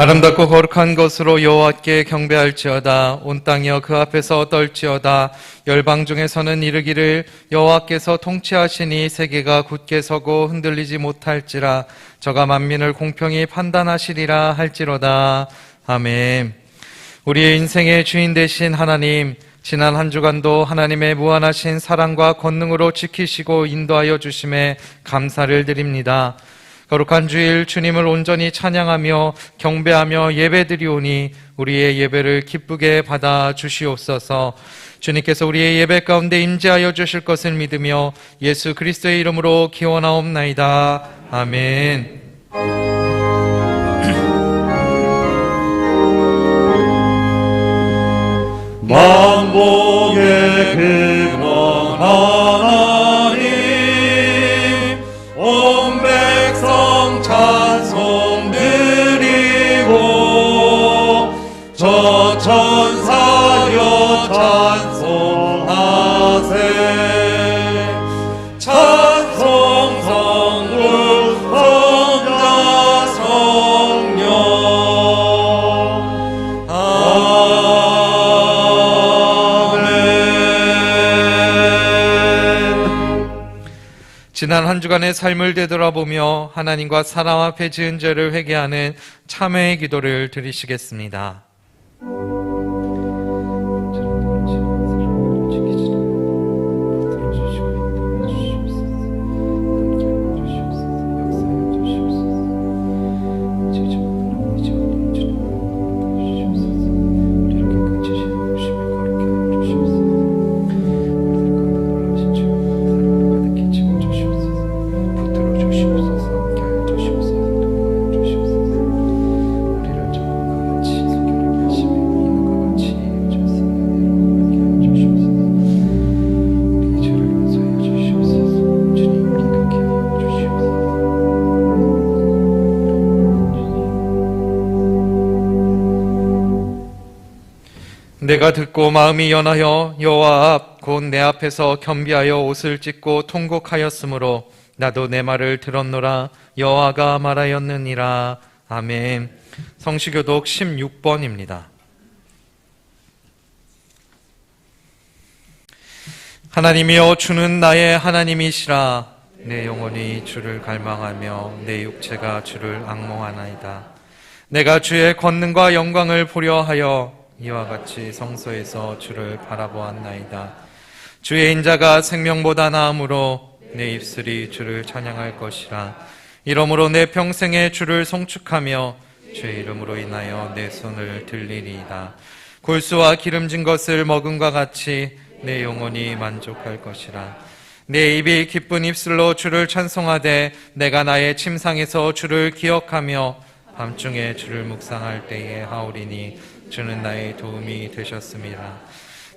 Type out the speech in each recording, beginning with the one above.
아름답고 거룩한 것으로 여호와께 경배할지어다. 온 땅이여 그 앞에서 떨지어다. 열방 중에서는 이르기를 여호와께서 통치하시니 세계가 굳게 서고 흔들리지 못할지라. 저가 만민을 공평히 판단하시리라 할지로다. 아멘. 우리의 인생의 주인 되신 하나님, 지난 한 주간도 하나님의 무한하신 사랑과 권능으로 지키시고 인도하여 주심에 감사를 드립니다. 거룩한 주일 주님을 온전히 찬양하며 경배하며 예배드리오니 우리의 예배를 기쁘게 받아 주시옵소서. 주님께서 우리의 예배 가운데 임재하여 주실 것을 믿으며 예수 그리스도의 이름으로 기원하옵나이다. 아멘. 만복의 근원 하나님, 온 백성 찬송 드리고 저 천사여 찬송하세. 찬송 성부 성자 성령. 지난 한 주간의 삶을 되돌아보며 하나님과 사람 앞에 지은 죄를 회개하는 참회의 기도를 드리시겠습니다. 내가 듣고 마음이 연하여 여호와 앞 곧 내 앞에서 겸비하여 옷을 찢고 통곡하였으므로 나도 내 말을 들었노라. 여호와가 말하였느니라. 아멘. 성시교독 16번입니다. 하나님이여, 주는 나의 하나님이시라. 내 영혼이 주를 갈망하며 내 육체가 주를 앙모하나이다. 내가 주의 권능과 영광을 보려 하여 이와 같이 성소에서 주를 바라보았나이다. 주의 인자가 생명보다 나음으로 내 입술이 주를 찬양할 것이라. 이러므로 내 평생에 주를 송축하며 주의 이름으로 인하여 내 손을 들리리이다. 골수와 기름진 것을 먹음과 같이 내 영혼이 만족할 것이라. 내 입이 기쁜 입술로 주를 찬송하되 내가 나의 침상에서 주를 기억하며 밤중에 주를 묵상할 때에 하오리니 주는 나의 도움이 되셨습니다.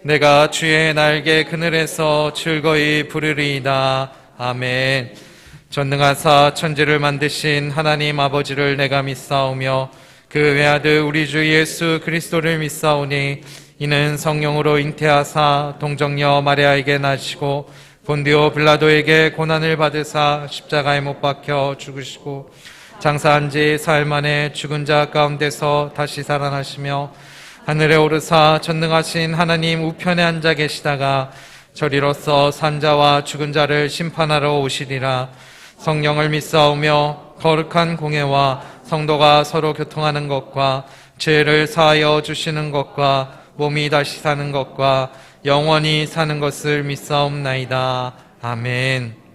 내가 주의 날개 그늘에서 즐거이 부르리이다. 아멘. 전능하사 천지를 만드신 하나님 아버지를 내가 믿사오며 그 외아들 우리 주 예수 그리스도를 믿사오니 이는 성령으로 잉태하사 동정녀 마리아에게 나시고 본디오 빌라도에게 고난을 받으사 십자가에 못 박혀 죽으시고 장사한 지 사흘 만에 죽은 자 가운데서 다시 살아나시며 하늘에 오르사 전능하신 하나님 우편에 앉아 계시다가 저리로서 산자와 죽은 자를 심판하러 오시리라. 성령을 믿사오며 거룩한 공회와 성도가 서로 교통하는 것과 죄를 사하여 주시는 것과 몸이 다시 사는 것과 영원히 사는 것을 믿사옵나이다. 아멘.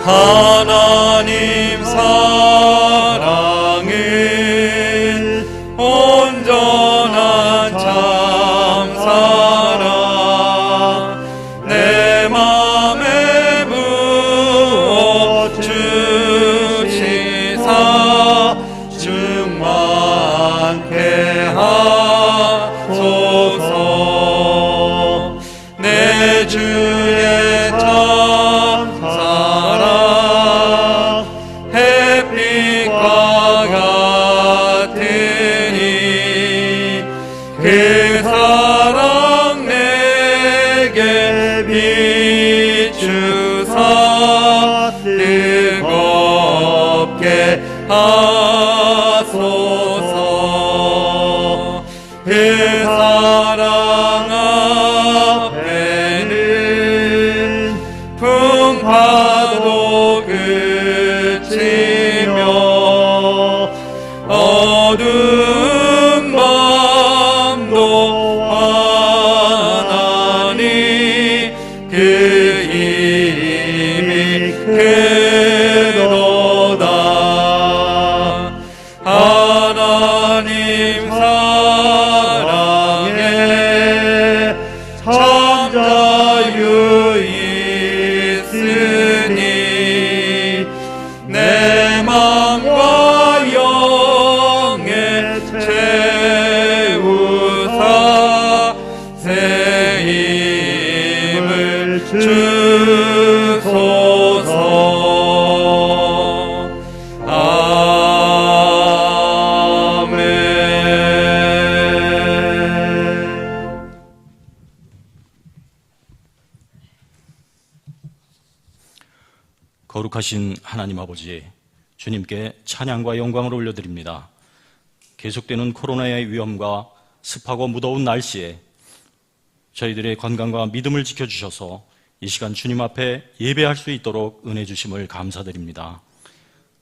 하나님 사랑을 하소서. 그 사랑 앞에는 풍파도 그치며 어두운 밤도 환하니 그 이름이 크도다. 하나님 사랑에 참 자유 있으니 내 맘과 영에 채우사 새 힘을 주소서. 아멘. 거룩하신 하나님 아버지, 주님께 찬양과 영광을 올려드립니다. 계속되는 코로나의 위험과 습하고 무더운 날씨에 저희들의 건강과 믿음을 지켜주셔서 이 시간 주님 앞에 예배할 수 있도록 은혜 주심을 감사드립니다.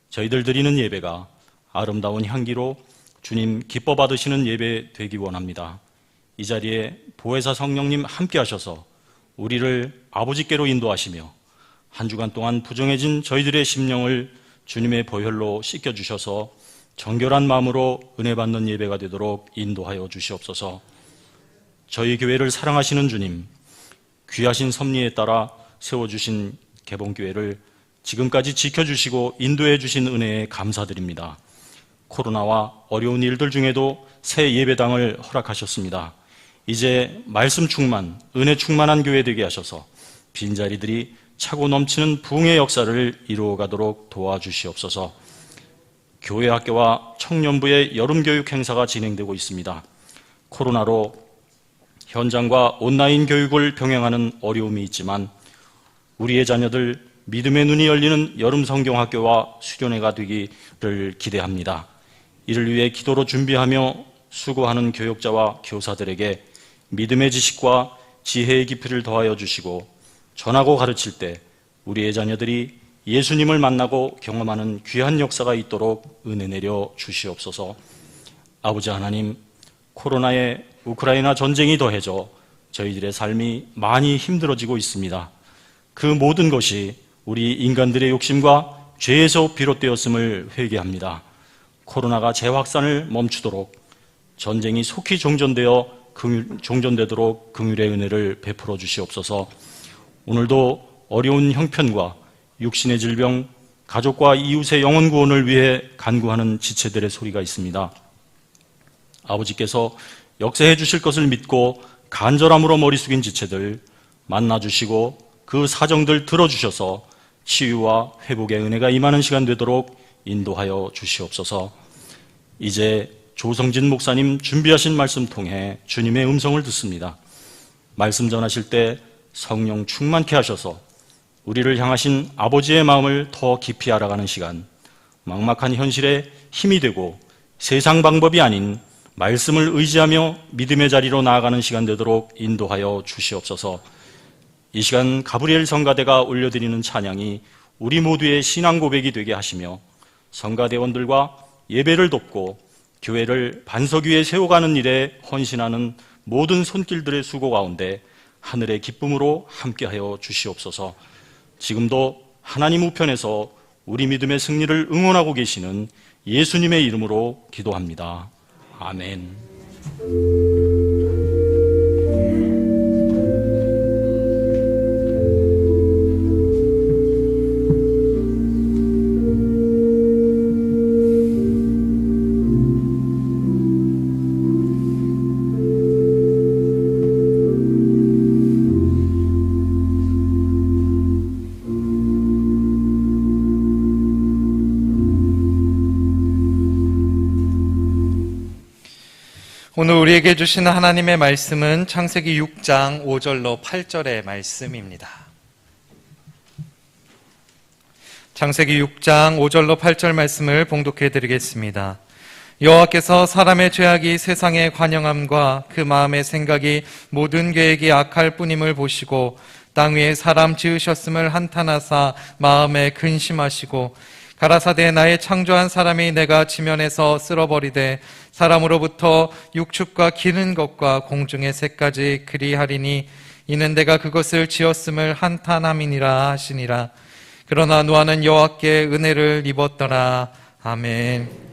저희들 드리는 예배가 아름다운 향기로 주님 기뻐 받으시는 예배 되기 원합니다. 이 자리에 보혜사 성령님 함께 하셔서 우리를 아버지께로 인도하시며 한 주간 동안 부정해진 저희들의 심령을 주님의 보혈로 씻겨주셔서 정결한 마음으로 은혜 받는 예배가 되도록 인도하여 주시옵소서. 저희 교회를 사랑하시는 주님, 귀하신 섭리에 따라 세워주신 개봉교회를 지금까지 지켜주시고 인도해 주신 은혜에 감사드립니다. 코로나와 어려운 일들 중에도 새 예배당을 허락하셨습니다. 이제 말씀 충만, 은혜 충만한 교회 되게 하셔서 빈자리들이 차고 넘치는 부흥의 역사를 이루어가도록 도와주시옵소서. 교회 학교와 청년부의 여름교육 행사가 진행되고 있습니다. 코로나로 현장과 온라인 교육을 병행하는 어려움이 있지만 우리의 자녀들 믿음의 눈이 열리는 여름 성경학교와 수련회가 되기를 기대합니다. 이를 위해 기도로 준비하며 수고하는 교역자와 교사들에게 믿음의 지식과 지혜의 깊이를 더하여 주시고 전하고 가르칠 때 우리의 자녀들이 예수님을 만나고 경험하는 귀한 역사가 있도록 은혜 내려 주시옵소서. 아버지 하나님, 코로나에 우크라이나 전쟁이 더해져 저희들의 삶이 많이 힘들어지고 있습니다. 그 모든 것이 우리 인간들의 욕심과 죄에서 비롯되었음을 회개합니다. 코로나가 재확산을 멈추도록, 전쟁이 속히 종전되도록 긍휼의 은혜를 베풀어 주시옵소서. 오늘도 어려운 형편과 육신의 질병, 가족과 이웃의 영혼 구원을 위해 간구하는 지체들의 소리가 있습니다. 아버지께서 역사해 주실 것을 믿고 간절함으로 머리 숙인 지체들 만나주시고 그 사정들 들어주셔서 치유와 회복의 은혜가 임하는 시간 되도록 인도하여 주시옵소서. 이제 조성진 목사님 준비하신 말씀 통해 주님의 음성을 듣습니다. 말씀 전하실 때 성령 충만케 하셔서 우리를 향하신 아버지의 마음을 더 깊이 알아가는 시간, 막막한 현실에 힘이 되고 세상 방법이 아닌 말씀을 의지하며 믿음의 자리로 나아가는 시간 되도록 인도하여 주시옵소서. 이 시간 가브리엘 성가대가 올려드리는 찬양이 우리 모두의 신앙 고백이 되게 하시며 성가대원들과 예배를 돕고 교회를 반석 위에 세워가는 일에 헌신하는 모든 손길들의 수고 가운데 하늘의 기쁨으로 함께하여 주시옵소서. 지금도 하나님 우편에서 우리 믿음의 승리를 응원하고 계시는 예수님의 이름으로 기도합니다. 아멘. 오늘 우리에게 주시는 하나님의 말씀은 창세기 6장 5절로 8절의 말씀입니다. 창세기 6장 5절로 8절 말씀을 봉독해 드리겠습니다. 여호와께서 사람의 죄악이 세상에 관영함과 그 마음의 생각이 모든 계획이 악할 뿐임을 보시고 땅 위에 사람 지으셨음을 한탄하사 마음에 근심하시고 가라사대 나의 창조한 사람이 내가 지면에서 쓸어버리되 사람으로부터 육축과 기는 것과 공중의 새까지 그리하리니 이는 내가 그것을 지었음을 한탄함이니라 하시니라. 그러나 노아는 여호와께 은혜를 입었더라. 아멘.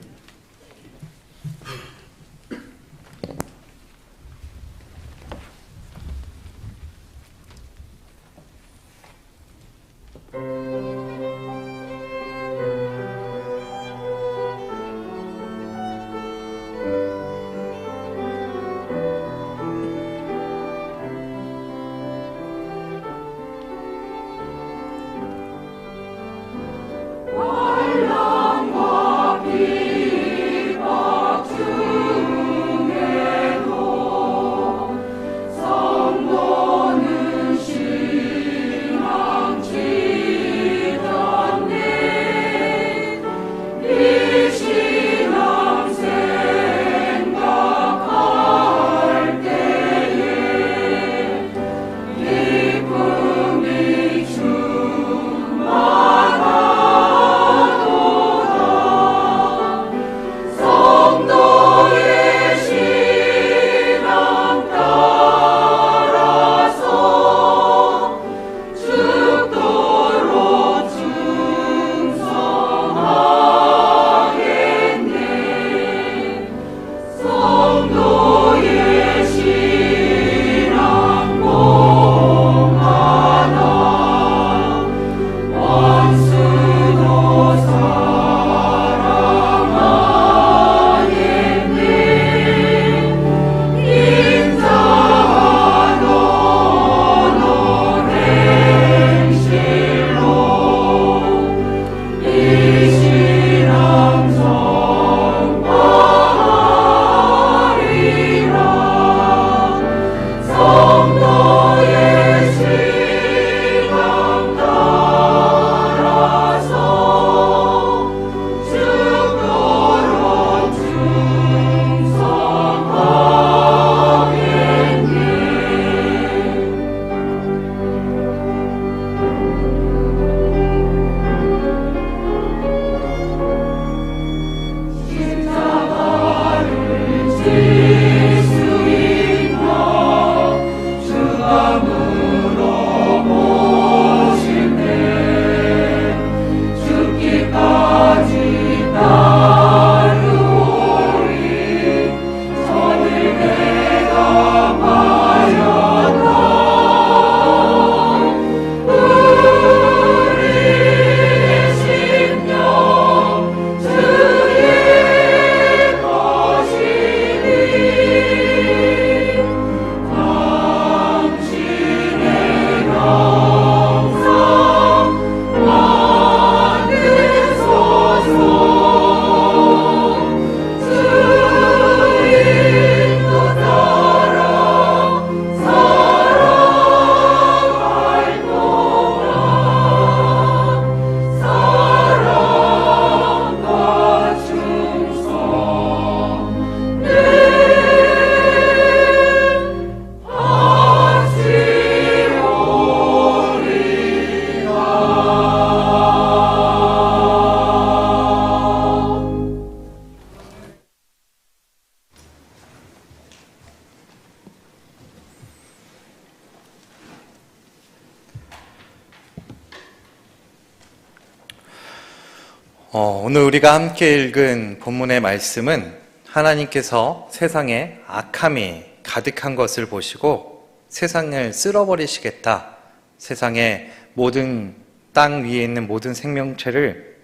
오늘 우리가 함께 읽은 본문의 말씀은 하나님께서 세상에 악함이 가득한 것을 보시고 세상을 쓸어버리시겠다, 세상의 모든 땅 위에 있는 모든 생명체를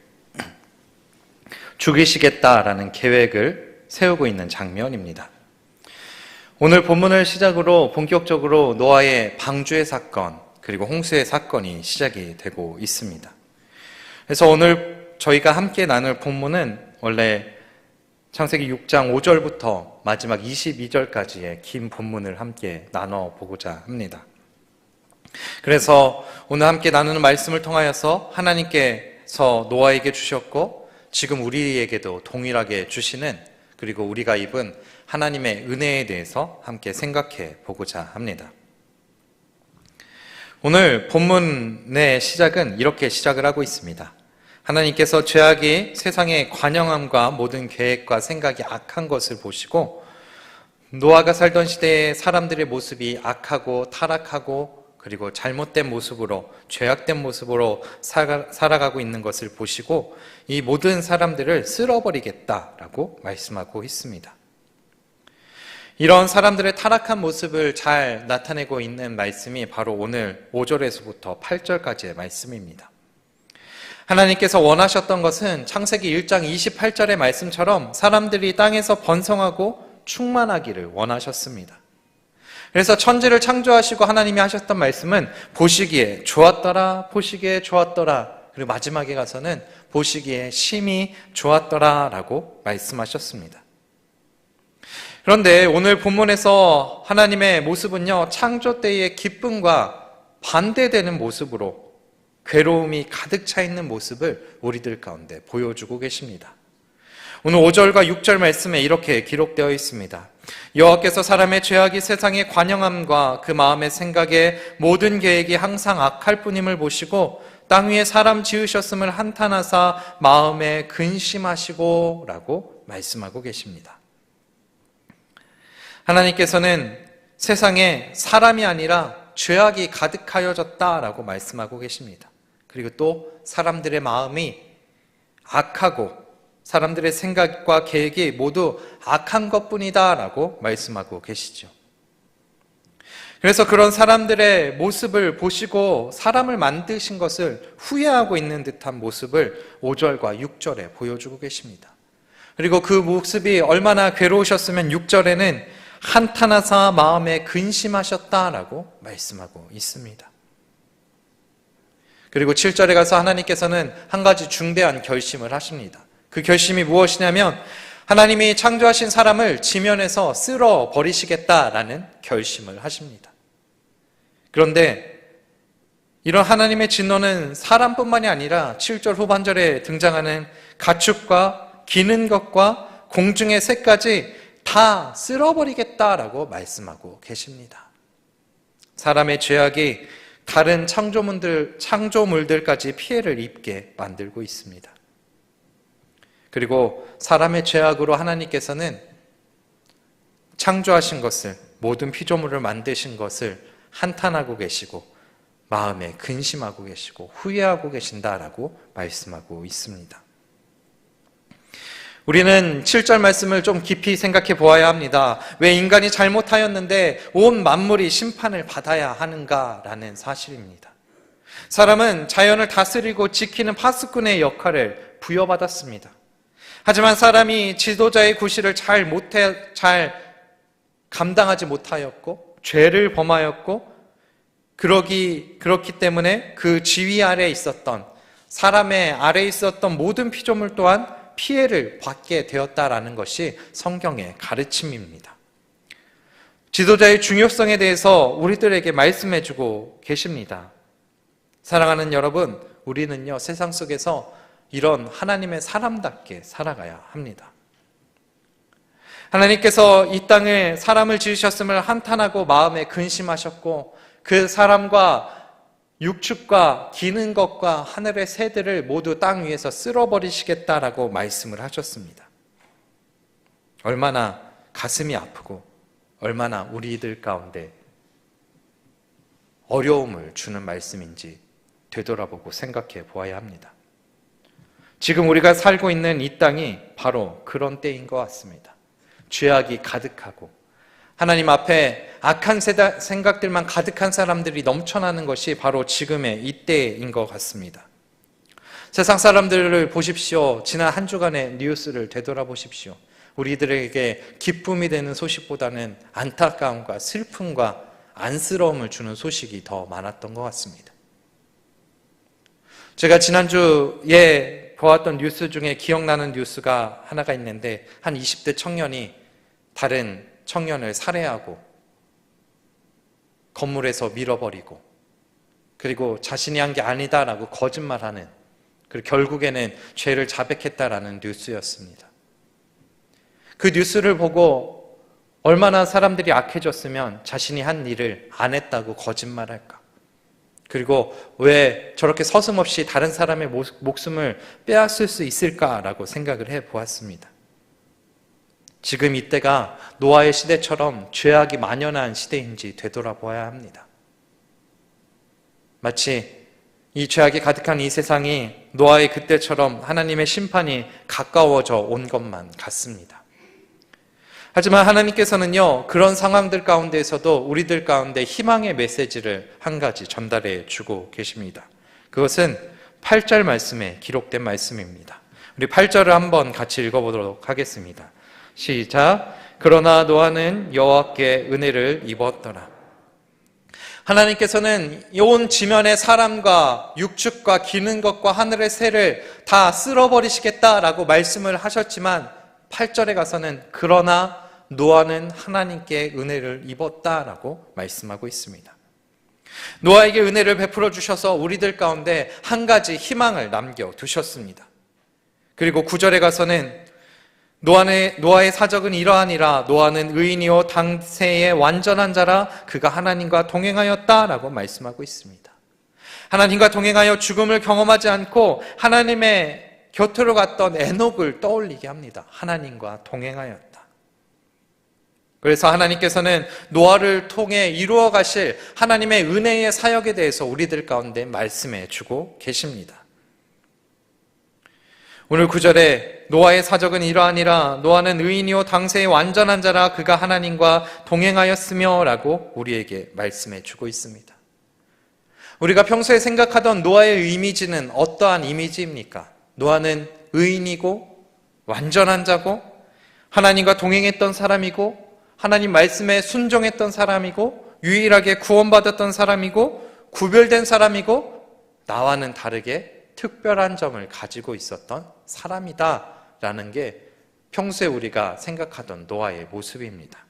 죽이시겠다라는 계획을 세우고 있는 장면입니다. 오늘 본문을 시작으로 본격적으로 노아의 방주의 사건 그리고 홍수의 사건이 시작이 되고 있습니다. 그래서 오늘 저희가 함께 나눌 본문은 원래 창세기 6장 5절부터 마지막 22절까지의 긴 본문을 함께 나눠보고자 합니다. 그래서 오늘 함께 나누는 말씀을 통하여서 하나님께 앞에서 노아에게 주셨고 지금 우리에게도 동일하게 주시는, 그리고 우리가 입은 하나님의 은혜에 대해서 함께 생각해 보고자 합니다. 오늘 본문의 시작은 이렇게 시작을 하고 있습니다. 하나님께서 죄악이 세상의 관영함과 모든 계획과 생각이 악한 것을 보시고 노아가 살던 시대의 사람들의 모습이 악하고 타락하고 그리고 잘못된 모습으로, 죄악된 모습으로 살아가고 있는 것을 보시고 이 모든 사람들을 쓸어버리겠다라고 말씀하고 있습니다. 이런 사람들의 타락한 모습을 잘 나타내고 있는 말씀이 바로 오늘 5절에서부터 8절까지의 말씀입니다. 하나님께서 원하셨던 것은 창세기 1장 28절의 말씀처럼 사람들이 땅에서 번성하고 충만하기를 원하셨습니다. 그래서 천지를 창조하시고 하나님이 하셨던 말씀은 보시기에 좋았더라, 보시기에 좋았더라, 그리고 마지막에 가서는 보시기에 심히 좋았더라 라고 말씀하셨습니다. 그런데 오늘 본문에서 하나님의 모습은요, 창조 때의 기쁨과 반대되는 모습으로 괴로움이 가득 차 있는 모습을 우리들 가운데 보여주고 계십니다. 오늘 5절과 6절 말씀에 이렇게 기록되어 있습니다. 여호와께서 사람의 죄악이 세상의 관영함과 그 마음의 생각에 모든 계획이 항상 악할 뿐임을 보시고 땅 위에 사람 지으셨음을 한탄하사 마음에 근심하시고 라고 말씀하고 계십니다. 하나님께서는 세상에 사람이 아니라 죄악이 가득하여졌다라고 말씀하고 계십니다. 그리고 또 사람들의 마음이 악하고 사람들의 생각과 계획이 모두 악한 것뿐이다 라고 말씀하고 계시죠. 그래서 그런 사람들의 모습을 보시고 사람을 만드신 것을 후회하고 있는 듯한 모습을 5절과 6절에 보여주고 계십니다. 그리고 그 모습이 얼마나 괴로우셨으면 6절에는 한탄하사 마음에 근심하셨다라고 말씀하고 있습니다. 그리고 7절에 가서 하나님께서는 한 가지 중대한 결심을 하십니다. 그 결심이 무엇이냐면 하나님이 창조하신 사람을 지면에서 쓸어버리시겠다라는 결심을 하십니다. 그런데 이런 하나님의 진노는 사람뿐만이 아니라 7절 후반절에 등장하는 가축과 기는 것과 공중의 새까지 다 쓸어버리겠다라고 말씀하고 계십니다. 사람의 죄악이 다른 창조물들까지 피해를 입게 만들고 있습니다. 그리고 사람의 죄악으로 하나님께서는 창조하신 것을, 모든 피조물을 만드신 것을 한탄하고 계시고 마음에 근심하고 계시고 후회하고 계신다라고 말씀하고 있습니다. 우리는 7절 말씀을 좀 깊이 생각해 보아야 합니다. 왜 인간이 잘못하였는데 온 만물이 심판을 받아야 하는가라는 사실입니다. 사람은 자연을 다스리고 지키는 파수꾼의 역할을 부여받았습니다. 하지만 사람이 지도자의 구실을 잘 감당하지 못하였고 죄를 범하였고 그렇기 때문에 그 지위 아래에 있었던, 사람의 아래에 있었던 모든 피조물 또한 피해를 받게 되었다라는 것이 성경의 가르침입니다. 지도자의 중요성에 대해서 우리들에게 말씀해주고 계십니다. 사랑하는 여러분, 우리는요, 세상 속에서 이런 하나님의 사람답게 살아가야 합니다. 하나님께서 이 땅에 사람을 지으셨음을 한탄하고 마음에 근심하셨고 그 사람과 육축과 기는 것과 하늘의 새들을 모두 땅 위에서 쓸어버리시겠다라고 말씀을 하셨습니다. 얼마나 가슴이 아프고 얼마나 우리들 가운데 어려움을 주는 말씀인지 되돌아보고 생각해 보아야 합니다. 지금 우리가 살고 있는 이 땅이 바로 그런 때인 것 같습니다. 죄악이 가득하고 하나님 앞에 악한 생각들만 가득한 사람들이 넘쳐나는 것이 바로 지금의 이때인 것 같습니다. 세상 사람들을 보십시오. 지난 한 주간의 뉴스를 되돌아보십시오. 우리들에게 기쁨이 되는 소식보다는 안타까움과 슬픔과 안쓰러움을 주는 소식이 더 많았던 것 같습니다. 제가 지난주에 보았던 뉴스 중에 기억나는 뉴스가 하나가 있는데, 한 20대 청년이 다른 청년을 살해하고 건물에서 밀어버리고 그리고 자신이 한 게 아니다라고 거짓말하는 그리고 결국에는 죄를 자백했다라는 뉴스였습니다. 그 뉴스를 보고 얼마나 사람들이 악해졌으면 자신이 한 일을 안 했다고 거짓말할까? 그리고 왜 저렇게 서슴없이 다른 사람의 목숨을 빼앗을 수 있을까라고 생각을 해보았습니다. 지금 이때가 노아의 시대처럼 죄악이 만연한 시대인지 되돌아보아야 합니다. 마치 이 죄악이 가득한 이 세상이 노아의 그때처럼 하나님의 심판이 가까워져 온 것만 같습니다. 하지만 하나님께서는요, 그런 상황들 가운데에서도 우리들 가운데 희망의 메시지를 한 가지 전달해 주고 계십니다. 그것은 8절 말씀에 기록된 말씀입니다. 우리 8절을 한번 같이 읽어보도록 하겠습니다. 시작. 그러나 노아는 여호와께 은혜를 입었더라. 하나님께서는 온 지면의 사람과 육축과 기는 것과 하늘의 새를 다 쓸어버리시겠다라고 말씀을 하셨지만 8절에 가서는 그러나 노아는 하나님께 은혜를 입었다라고 말씀하고 있습니다. 노아에게 은혜를 베풀어 주셔서 우리들 가운데 한 가지 희망을 남겨두셨습니다. 그리고 9절에 가서는 노아의 사적은 이러하니라. 노아는 의인이요 당세의 완전한 자라. 그가 하나님과 동행하였다라고 말씀하고 있습니다. 하나님과 동행하여 죽음을 경험하지 않고 하나님의 곁으로 갔던 에녹을 떠올리게 합니다. 하나님과 동행하였다. 그래서 하나님께서는 노아를 통해 이루어 가실 하나님의 은혜의 사역에 대해서 우리들 가운데 말씀해 주고 계십니다. 오늘 9절에 노아의 사적은 이러하니라. 노아는 의인이요 당세의 완전한 자라. 그가 하나님과 동행하였으며 라고 우리에게 말씀해 주고 있습니다. 우리가 평소에 생각하던 노아의 이미지는 어떠한 이미지입니까? 노아는 의인이고 완전한 자고 하나님과 동행했던 사람이고 하나님 말씀에 순종했던 사람이고 유일하게 구원받았던 사람이고 구별된 사람이고 나와는 다르게 특별한 점을 가지고 있었던 사람이다라는 게 평소에 우리가 생각하던 노아의 모습입니다.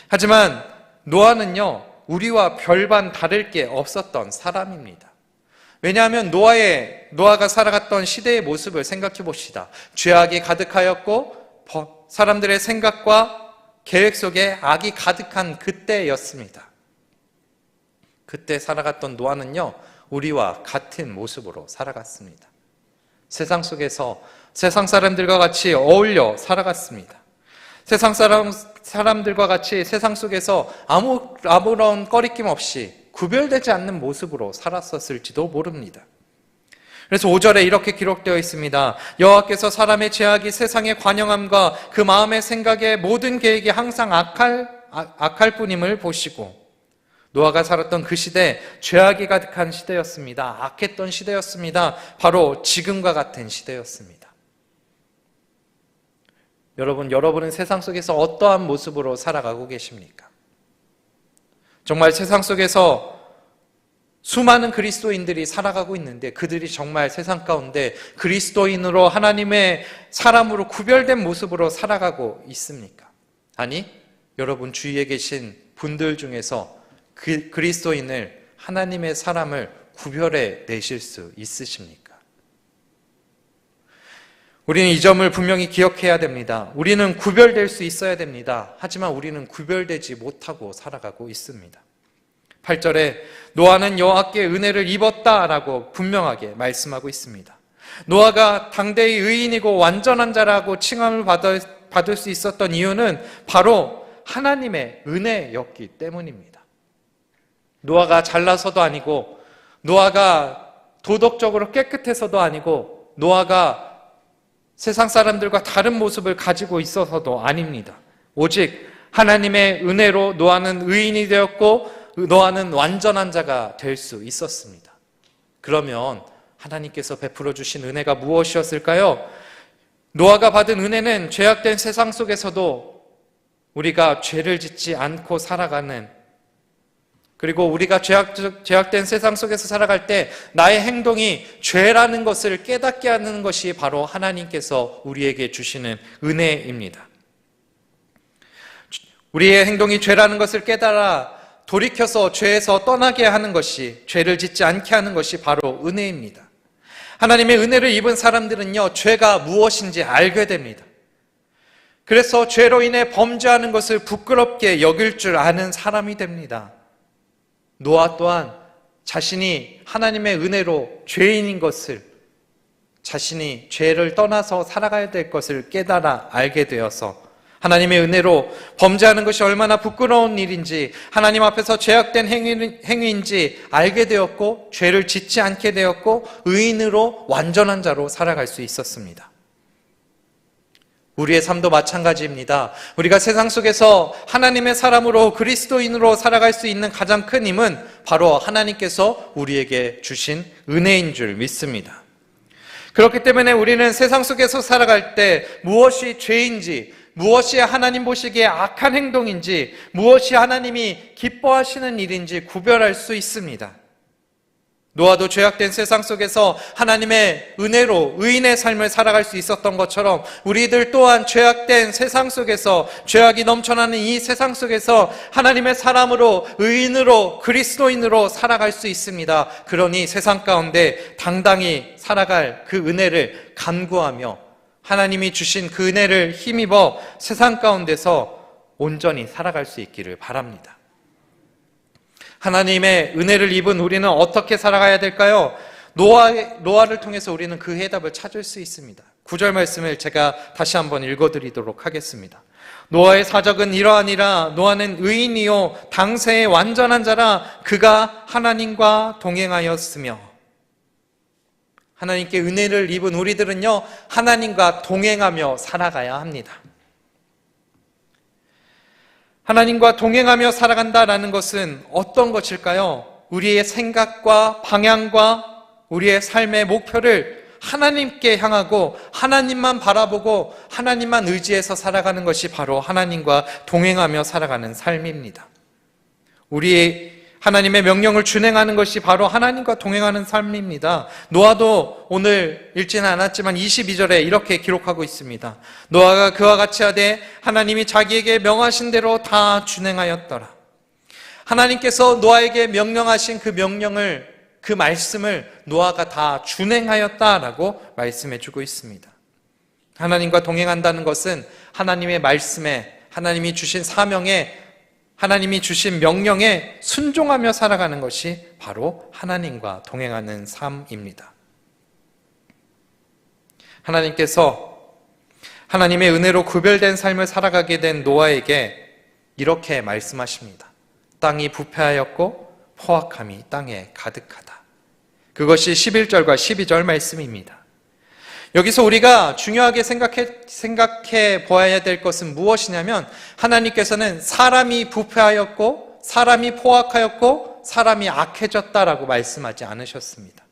하지만 노아는요, 우리와 별반 다를 게 없었던 사람입니다. 왜냐하면 노아가 살아갔던 시대의 모습을 생각해 봅시다. 죄악이 가득하였고 사람들의 생각과 계획 속에 악이 가득한 그때였습니다. 그때 살아갔던 노아는요, 우리와 같은 모습으로 살아갔습니다. 세상 속에서 세상 사람들과 같이 어울려 살아갔습니다. 세상 사람들과 같이 세상 속에서 아무런 꺼리낌 없이 구별되지 않는 모습으로 살았었을지도 모릅니다. 그래서 5절에 이렇게 기록되어 있습니다. 여호와께서 사람의 죄악이 세상의 관영함과 그 마음의 생각의 모든 계획이 항상 악할 뿐임을 보시고, 노아가 살았던 그 시대, 죄악이 가득한 시대였습니다. 악했던 시대였습니다. 바로 지금과 같은 시대였습니다. 여러분은 세상 속에서 어떠한 모습으로 살아가고 계십니까? 정말 세상 속에서 수많은 그리스도인들이 살아가고 있는데 그들이 정말 세상 가운데 그리스도인으로 하나님의 사람으로 구별된 모습으로 살아가고 있습니까? 아니, 여러분 주위에 계신 분들 중에서 그 그리스도인을, 하나님의 사람을 구별해 내실 수 있으십니까? 우리는 이 점을 분명히 기억해야 됩니다. 우리는 구별될 수 있어야 됩니다. 하지만 우리는 구별되지 못하고 살아가고 있습니다. 8절에 노아는 여호와께 은혜를 입었다라고 분명하게 말씀하고 있습니다. 노아가 당대의 의인이고 완전한 자라고 칭함을 받을 수 있었던 이유는 바로 하나님의 은혜였기 때문입니다. 노아가 잘나서도 아니고, 노아가 도덕적으로 깨끗해서도 아니고, 노아가 세상 사람들과 다른 모습을 가지고 있어서도 아닙니다. 오직 하나님의 은혜로 노아는 의인이 되었고 노아는 완전한 자가 될 수 있었습니다. 그러면 하나님께서 베풀어 주신 은혜가 무엇이었을까요? 노아가 받은 은혜는 죄악된 세상 속에서도 우리가 죄를 짓지 않고 살아가는, 그리고 우리가 죄악된 세상 속에서 살아갈 때 나의 행동이 죄라는 것을 깨닫게 하는 것이 바로 하나님께서 우리에게 주시는 은혜입니다. 우리의 행동이 죄라는 것을 깨달아 돌이켜서 죄에서 떠나게 하는 것이, 죄를 짓지 않게 하는 것이 바로 은혜입니다. 하나님의 은혜를 입은 사람들은요, 죄가 무엇인지 알게 됩니다. 그래서 죄로 인해 범죄하는 것을 부끄럽게 여길 줄 아는 사람이 됩니다. 노아 또한 자신이 하나님의 은혜로 죄인인 것을, 자신이 죄를 떠나서 살아가야 될 것을 깨달아 알게 되어서 하나님의 은혜로 범죄하는 것이 얼마나 부끄러운 일인지, 하나님 앞에서 죄악된 행위인지 알게 되었고, 죄를 짓지 않게 되었고, 의인으로 완전한 자로 살아갈 수 있었습니다. 우리의 삶도 마찬가지입니다. 우리가 세상 속에서 하나님의 사람으로, 그리스도인으로 살아갈 수 있는 가장 큰 힘은 바로 하나님께서 우리에게 주신 은혜인 줄 믿습니다. 그렇기 때문에 우리는 세상 속에서 살아갈 때 무엇이 죄인지, 무엇이 하나님 보시기에 악한 행동인지, 무엇이 하나님이 기뻐하시는 일인지 구별할 수 있습니다. 노아도 죄악된 세상 속에서 하나님의 은혜로 의인의 삶을 살아갈 수 있었던 것처럼 우리들 또한 죄악된 세상 속에서, 죄악이 넘쳐나는 이 세상 속에서 하나님의 사람으로, 의인으로, 그리스도인으로 살아갈 수 있습니다. 그러니 세상 가운데 당당히 살아갈 그 은혜를 간구하며 하나님이 주신 그 은혜를 힘입어 세상 가운데서 온전히 살아갈 수 있기를 바랍니다. 하나님의 은혜를 입은 우리는 어떻게 살아가야 될까요? 노아를 통해서 우리는 그 해답을 찾을 수 있습니다. 9절 말씀을 제가 다시 한번 읽어드리도록 하겠습니다. 노아의 사적은 이러하니라. 노아는 의인이요 당세의 완전한 자라. 그가 하나님과 동행하였으며. 하나님께 은혜를 입은 우리들은요, 하나님과 동행하며 살아가야 합니다. 하나님과 동행하며 살아간다라는 것은 어떤 것일까요? 우리의 생각과 방향과 우리의 삶의 목표를 하나님께 향하고 하나님만 바라보고 하나님만 의지해서 살아가는 것이 바로 하나님과 동행하며 살아가는 삶입니다. 우리 하나님의 명령을 준행하는 것이 바로 하나님과 동행하는 삶입니다. 노아도 오늘 읽지는 않았지만 22절에 이렇게 기록하고 있습니다. 노아가 그와 같이 하되 하나님이 자기에게 명하신 대로 다 준행하였더라. 하나님께서 노아에게 명령하신 그 명령을, 그 말씀을 노아가 다 준행하였다라고 말씀해 주고 있습니다. 하나님과 동행한다는 것은 하나님의 말씀에, 하나님이 주신 사명에, 하나님이 주신 명령에 순종하며 살아가는 것이 바로 하나님과 동행하는 삶입니다. 하나님께서 하나님의 은혜로 구별된 삶을 살아가게 된 노아에게 이렇게 말씀하십니다. 땅이 부패하였고 포악함이 땅에 가득하다. 그것이 11절과 12절 말씀입니다. 여기서 우리가 중요하게 생각해 보아야 될 것은 무엇이냐면, 하나님께서는 사람이 부패하였고 사람이 포악하였고 사람이 악해졌다라고 말씀하지 않으셨습니다.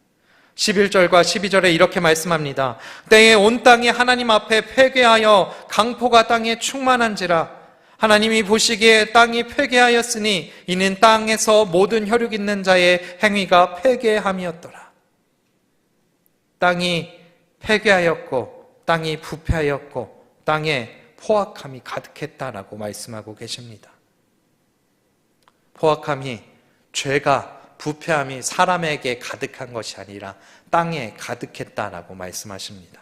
11절과 12절에 이렇게 말씀합니다. 때에 온 땅이 하나님 앞에 폐괴하여 강포가 땅에 충만한지라. 하나님이 보시기에 땅이 폐괴하였으니 이는 땅에서 모든 혈육 있는 자의 행위가 폐괴함이었더라. 땅이 폐괴하였고 땅이 부패하였고 땅에 포악함이 가득했다라고 말씀하고 계십니다. 포악함이, 죄가, 부패함이 사람에게 가득한 것이 아니라 땅에 가득했다라고 말씀하십니다.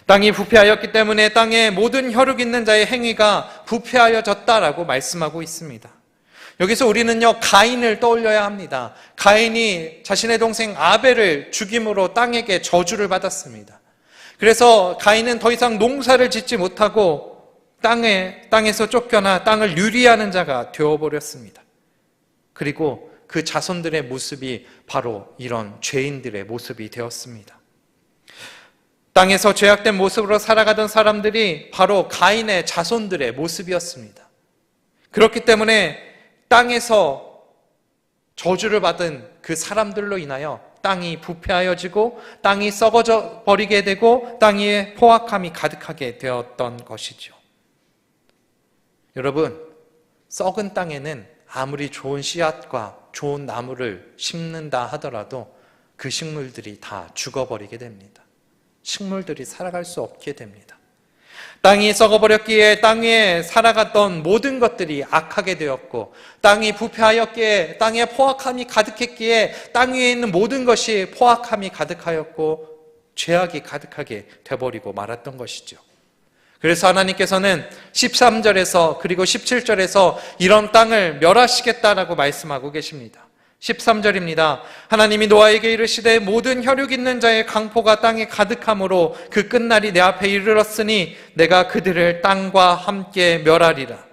땅이 부패하였기 때문에 땅에 모든 혈육 있는 자의 행위가 부패하여졌다라고 말씀하고 있습니다. 여기서 우리는요, 가인을 떠올려야 합니다. 가인이 자신의 동생 아벨을 죽임으로 땅에게 저주를 받았습니다. 그래서 가인은 더 이상 농사를 짓지 못하고 땅에서 쫓겨나 땅을 유리하는 자가 되어버렸습니다. 그리고 그 자손들의 모습이 바로 이런 죄인들의 모습이 되었습니다. 땅에서 죄악된 모습으로 살아가던 사람들이 바로 가인의 자손들의 모습이었습니다. 그렇기 때문에 땅에서 저주를 받은 그 사람들로 인하여 땅이 부패하여지고 땅이 썩어져 버리게 되고 땅에 포악함이 가득하게 되었던 것이죠. 여러분, 썩은 땅에는 아무리 좋은 씨앗과 좋은 나무를 심는다 하더라도 그 식물들이 다 죽어버리게 됩니다. 식물들이 살아갈 수 없게 됩니다. 땅이 썩어버렸기에 땅 위에 살아갔던 모든 것들이 악하게 되었고, 땅이 부패하였기에 땅에 포악함이 가득했기에 땅 위에 있는 모든 것이 포악함이 가득하였고 죄악이 가득하게 돼버리고 말았던 것이죠. 그래서 하나님께서는 13절에서 그리고 17절에서 이런 땅을 멸하시겠다라고 말씀하고 계십니다. 13절입니다. 하나님이 노아에게 이르시되 모든 혈육 있는 자의 강포가 땅에 가득함으로 그 끝날이 내 앞에 이르렀으니 내가 그들을 땅과 함께 멸하리라.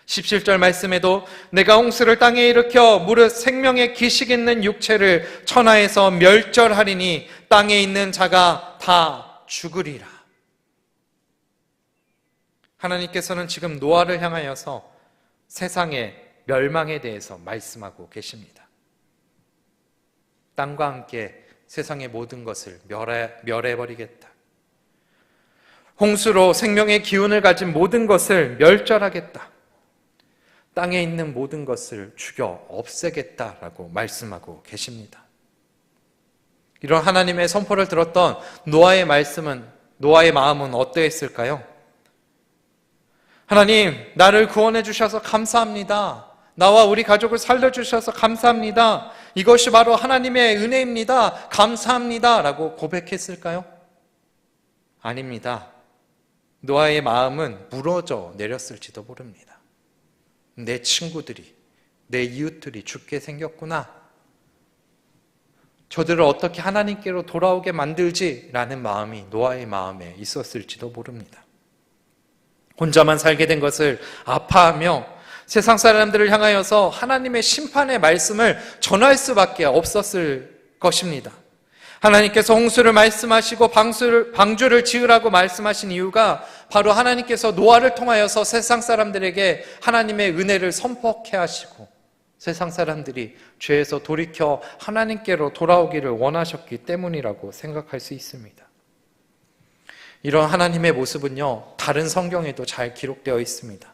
17절 말씀에도 내가 홍수를 땅에 일으켜 무릇 생명의 기식 있는 육체를 천하에서 멸절하리니 땅에 있는 자가 다 죽으리라. 하나님께서는 지금 노아를 향하여서 세상의 멸망에 대해서 말씀하고 계십니다. 땅과 함께 세상의 모든 것을 멸해버리겠다. 홍수로 생명의 기운을 가진 모든 것을 멸절하겠다. 땅에 있는 모든 것을 죽여 없애겠다라고 말씀하고 계십니다. 이런 하나님의 선포를 들었던 노아의 마음은 어떠했을까요? 하나님, 나를 구원해 주셔서 감사합니다. 나와 우리 가족을 살려주셔서 감사합니다. 이것이 바로 하나님의 은혜입니다. 감사합니다. 라고 고백했을까요? 아닙니다. 노아의 마음은 무너져 내렸을지도 모릅니다. 내 친구들이, 내 이웃들이 죽게 생겼구나. 저들을 어떻게 하나님께로 돌아오게 만들지라는 마음이 노아의 마음에 있었을지도 모릅니다. 혼자만 살게 된 것을 아파하며 세상 사람들을 향하여서 하나님의 심판의 말씀을 전할 수밖에 없었을 것입니다. 하나님께서 홍수를 말씀하시고 방주를 지으라고 말씀하신 이유가 바로 하나님께서 노아를 통하여서 세상 사람들에게 하나님의 은혜를 선포케 하시고 세상 사람들이 죄에서 돌이켜 하나님께로 돌아오기를 원하셨기 때문이라고 생각할 수 있습니다. 이런 하나님의 모습은요, 다른 성경에도 잘 기록되어 있습니다.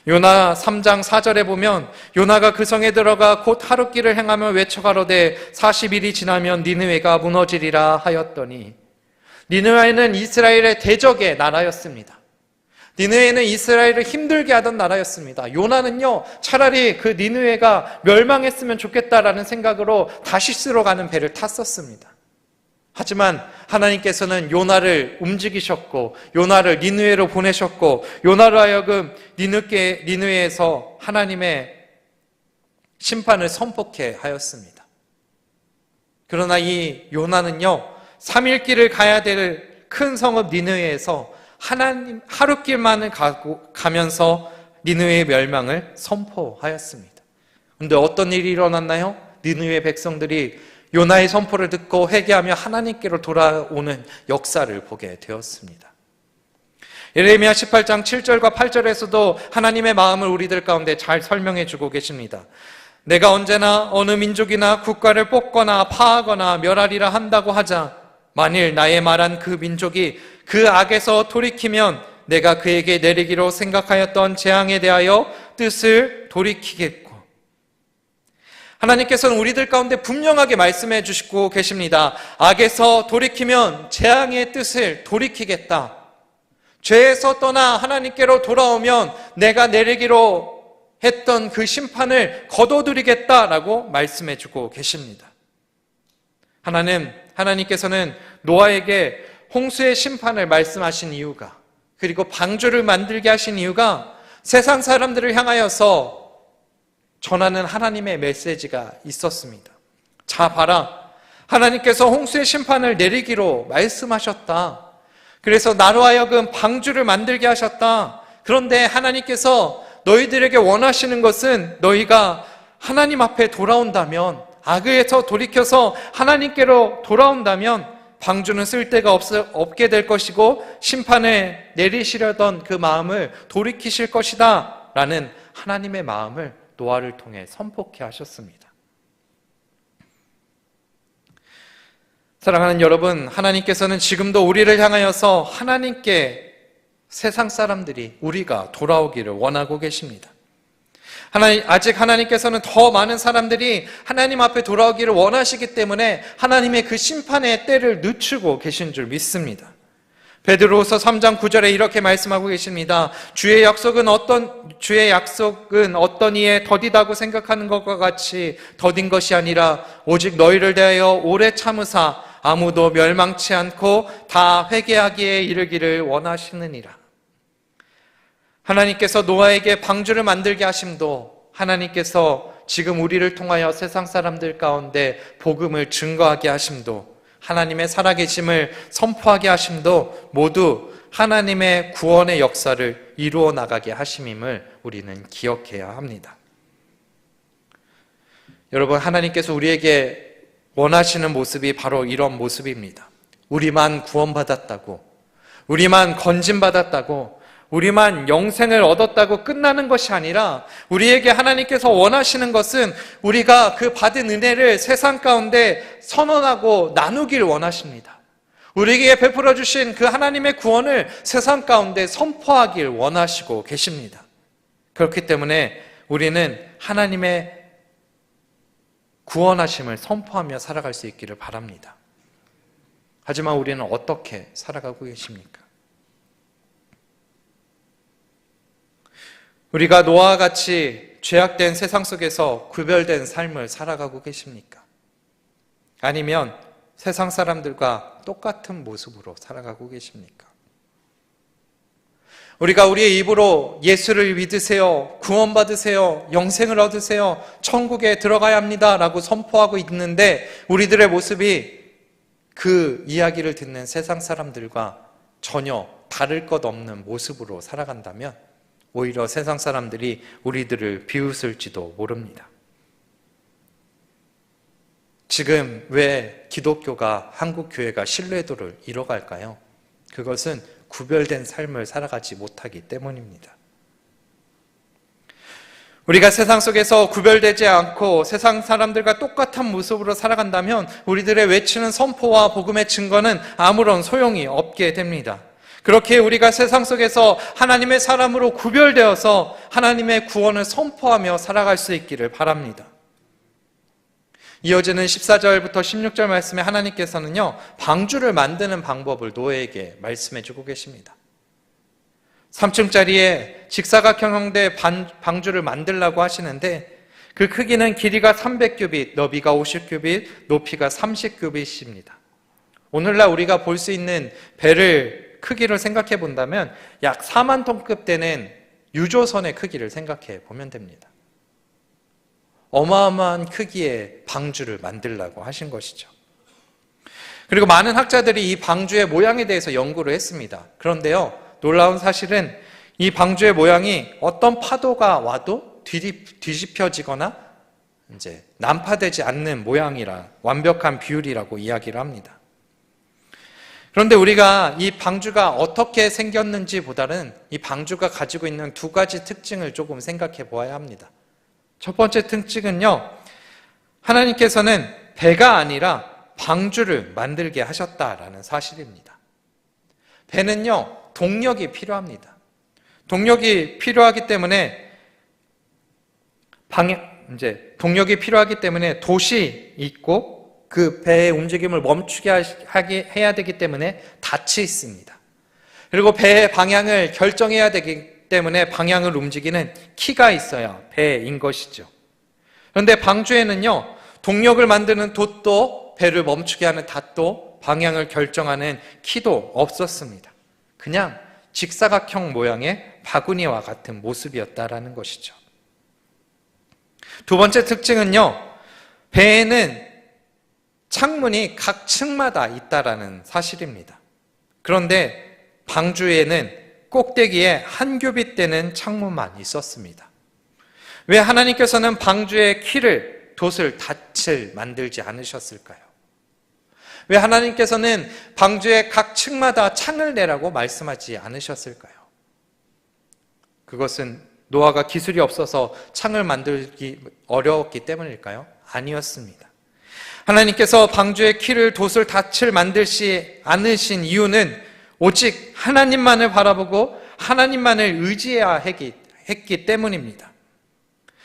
요나 3장 4절에 보면 요나가 그 성에 들어가 곧 하룻길을 행하며 외쳐가로되 40일이 지나면 니느웨가 무너지리라 하였더니, 니느웨는 이스라엘의 대적의 나라였습니다. 니느웨는 이스라엘을 힘들게 하던 나라였습니다. 요나는요, 차라리 그 니느웨가 멸망했으면 좋겠다라는 생각으로 다시스로 가는 배를 탔었습니다. 하지만 하나님께서는 요나를 움직이셨고 요나를 니느웨로 보내셨고 요나로 하여금 니느웨에서 하나님의 심판을 선포케 하였습니다. 그러나 이 요나는요, 3일 길을 가야 될 큰 성읍 니느웨에서 하나님 하룻길만을 가면서 니느웨의 멸망을 선포하였습니다. 그런데 어떤 일이 일어났나요? 니느웨 백성들이 요나의 선포를 듣고 회개하며 하나님께로 돌아오는 역사를 보게 되었습니다. 예레미야 18장 7절과 8절에서도 하나님의 마음을 우리들 가운데 잘 설명해 주고 계십니다. 내가 언제나 어느 민족이나 국가를 뽑거나 파하거나 멸하리라 한다고 하자 만일 나의 말한 그 민족이 그 악에서 돌이키면 내가 그에게 내리기로 생각하였던 재앙에 대하여 뜻을 돌이키겠고, 하나님께서는 우리들 가운데 분명하게 말씀해 주시고 계십니다. 악에서 돌이키면 재앙의 뜻을 돌이키겠다. 죄에서 떠나 하나님께로 돌아오면 내가 내리기로 했던 그 심판을 거둬들이겠다라고 말씀해 주고 계십니다. 하나님께서는 노아에게 홍수의 심판을 말씀하신 이유가, 그리고 방주를 만들게 하신 이유가 세상 사람들을 향하여서 전하는 하나님의 메시지가 있었습니다. 자, 봐라. 하나님께서 홍수의 심판을 내리기로 말씀하셨다. 그래서 나로 하여금 방주를 만들게 하셨다. 그런데 하나님께서 너희들에게 원하시는 것은 너희가 하나님 앞에 돌아온다면, 악에서 돌이켜서 하나님께로 돌아온다면 방주는 쓸데가 없게 될 것이고 심판을 내리시려던 그 마음을 돌이키실 것이다 라는 하나님의 마음을 노아를 통해 선포케 하셨습니다. 사랑하는 여러분, 하나님께서는 지금도 우리를 향하여서 하나님께 세상 사람들이, 우리가 돌아오기를 원하고 계십니다. 아직 하나님께서는 더 많은 사람들이 하나님 앞에 돌아오기를 원하시기 때문에 하나님의 그 심판의 때를 늦추고 계신 줄 믿습니다. 베드로후서 3장 9절에 이렇게 말씀하고 계십니다. 주의 약속은 어떤 이에 더디다고 생각하는 것과 같이 더딘 것이 아니라 오직 너희를 대하여 오래 참으사 아무도 멸망치 않고 다 회개하기에 이르기를 원하시느니라. 하나님께서 노아에게 방주를 만들게 하심도, 하나님께서 지금 우리를 통하여 세상 사람들 가운데 복음을 증거하게 하심도, 하나님의 살아계심을 선포하게 하심도 모두 하나님의 구원의 역사를 이루어 나가게 하심임을 우리는 기억해야 합니다. 여러분, 하나님께서 우리에게 원하시는 모습이 바로 이런 모습입니다. 우리만 구원받았다고, 우리만 건진받았다고, 우리만 영생을 얻었다고 끝나는 것이 아니라 우리에게 하나님께서 원하시는 것은 우리가 그 받은 은혜를 세상 가운데 선언하고 나누길 원하십니다. 우리에게 베풀어 주신 그 하나님의 구원을 세상 가운데 선포하길 원하시고 계십니다. 그렇기 때문에 우리는 하나님의 구원하심을 선포하며 살아갈 수 있기를 바랍니다. 하지만 우리는 어떻게 살아가고 계십니까? 우리가 노아와 같이 죄악된 세상 속에서 구별된 삶을 살아가고 계십니까? 아니면 세상 사람들과 똑같은 모습으로 살아가고 계십니까? 우리가 우리의 입으로 예수를 믿으세요, 구원받으세요, 영생을 얻으세요, 천국에 들어가야 합니다 라고 선포하고 있는데 우리들의 모습이 그 이야기를 듣는 세상 사람들과 전혀 다를 것 없는 모습으로 살아간다면 오히려 세상 사람들이 우리들을 비웃을지도 모릅니다. 지금 왜 기독교가, 한국교회가 신뢰도를 잃어갈까요? 그것은 구별된 삶을 살아가지 못하기 때문입니다. 우리가 세상 속에서 구별되지 않고 세상 사람들과 똑같은 모습으로 살아간다면 우리들의 외치는 선포와 복음의 증거는 아무런 소용이 없게 됩니다. 그렇게 우리가 세상 속에서 하나님의 사람으로 구별되어서 하나님의 구원을 선포하며 살아갈 수 있기를 바랍니다. 이어지는 14절부터 16절 말씀에 하나님께서는요, 방주를 만드는 방법을 노아에게 말씀해 주고 계십니다. 3층짜리의 직사각형 형태 방주를 만들라고 하시는데 그 크기는 길이가 300규빗, 너비가 50규빗, 높이가 30규빗입니다. 오늘날 우리가 볼 수 있는 배를 크기를 생각해 본다면 약 4만 톤급 되는 유조선의 크기를 생각해 보면 됩니다. 어마어마한 크기의 방주를 만들라고 하신 것이죠. 그리고 많은 학자들이 이 방주의 모양에 대해서 연구를 했습니다. 그런데요, 놀라운 사실은 이 방주의 모양이 어떤 파도가 와도 뒤집혀지거나 이제 난파되지 않는 모양이라 완벽한 비율이라고 이야기를 합니다. 그런데 우리가 이 방주가 어떻게 생겼는지 보다는 이 방주가 가지고 있는 두 가지 특징을 조금 생각해 보아야 합니다. 첫 번째 특징은요, 하나님께서는 배가 아니라 방주를 만들게 하셨다라는 사실입니다. 배는요, 동력이 필요합니다. 동력이 필요하기 때문에 동력이 필요하기 때문에 돛이 있고 그 배의 움직임을 멈추게 해야 되기 때문에 닻이 있습니다. 그리고 배의 방향을 결정해야 되기 때문에 방향을 움직이는 키가 있어야 배인 것이죠. 그런데 방주에는요, 동력을 만드는 돛도 배를 멈추게 하는 닷도 방향을 결정하는 키도 없었습니다. 그냥 직사각형 모양의 바구니와 같은 모습이었다라는 것이죠. 두 번째 특징은요, 배에는 창문이 각 층마다 있다라는 사실입니다. 그런데 방주에는 꼭대기에 한 규빗 되는 창문만 있었습니다. 왜 하나님께서는 방주의 키를, 돛을, 닻을 만들지 않으셨을까요? 왜 하나님께서는 방주의 각 층마다 창을 내라고 말씀하지 않으셨을까요? 그것은 노아가 기술이 없어서 창을 만들기 어려웠기 때문일까요? 아니었습니다. 하나님께서 방주의 키를, 돛을, 닻을 만들지 않으신 이유는 오직 하나님만을 바라보고 하나님만을 의지해야 했기 때문입니다.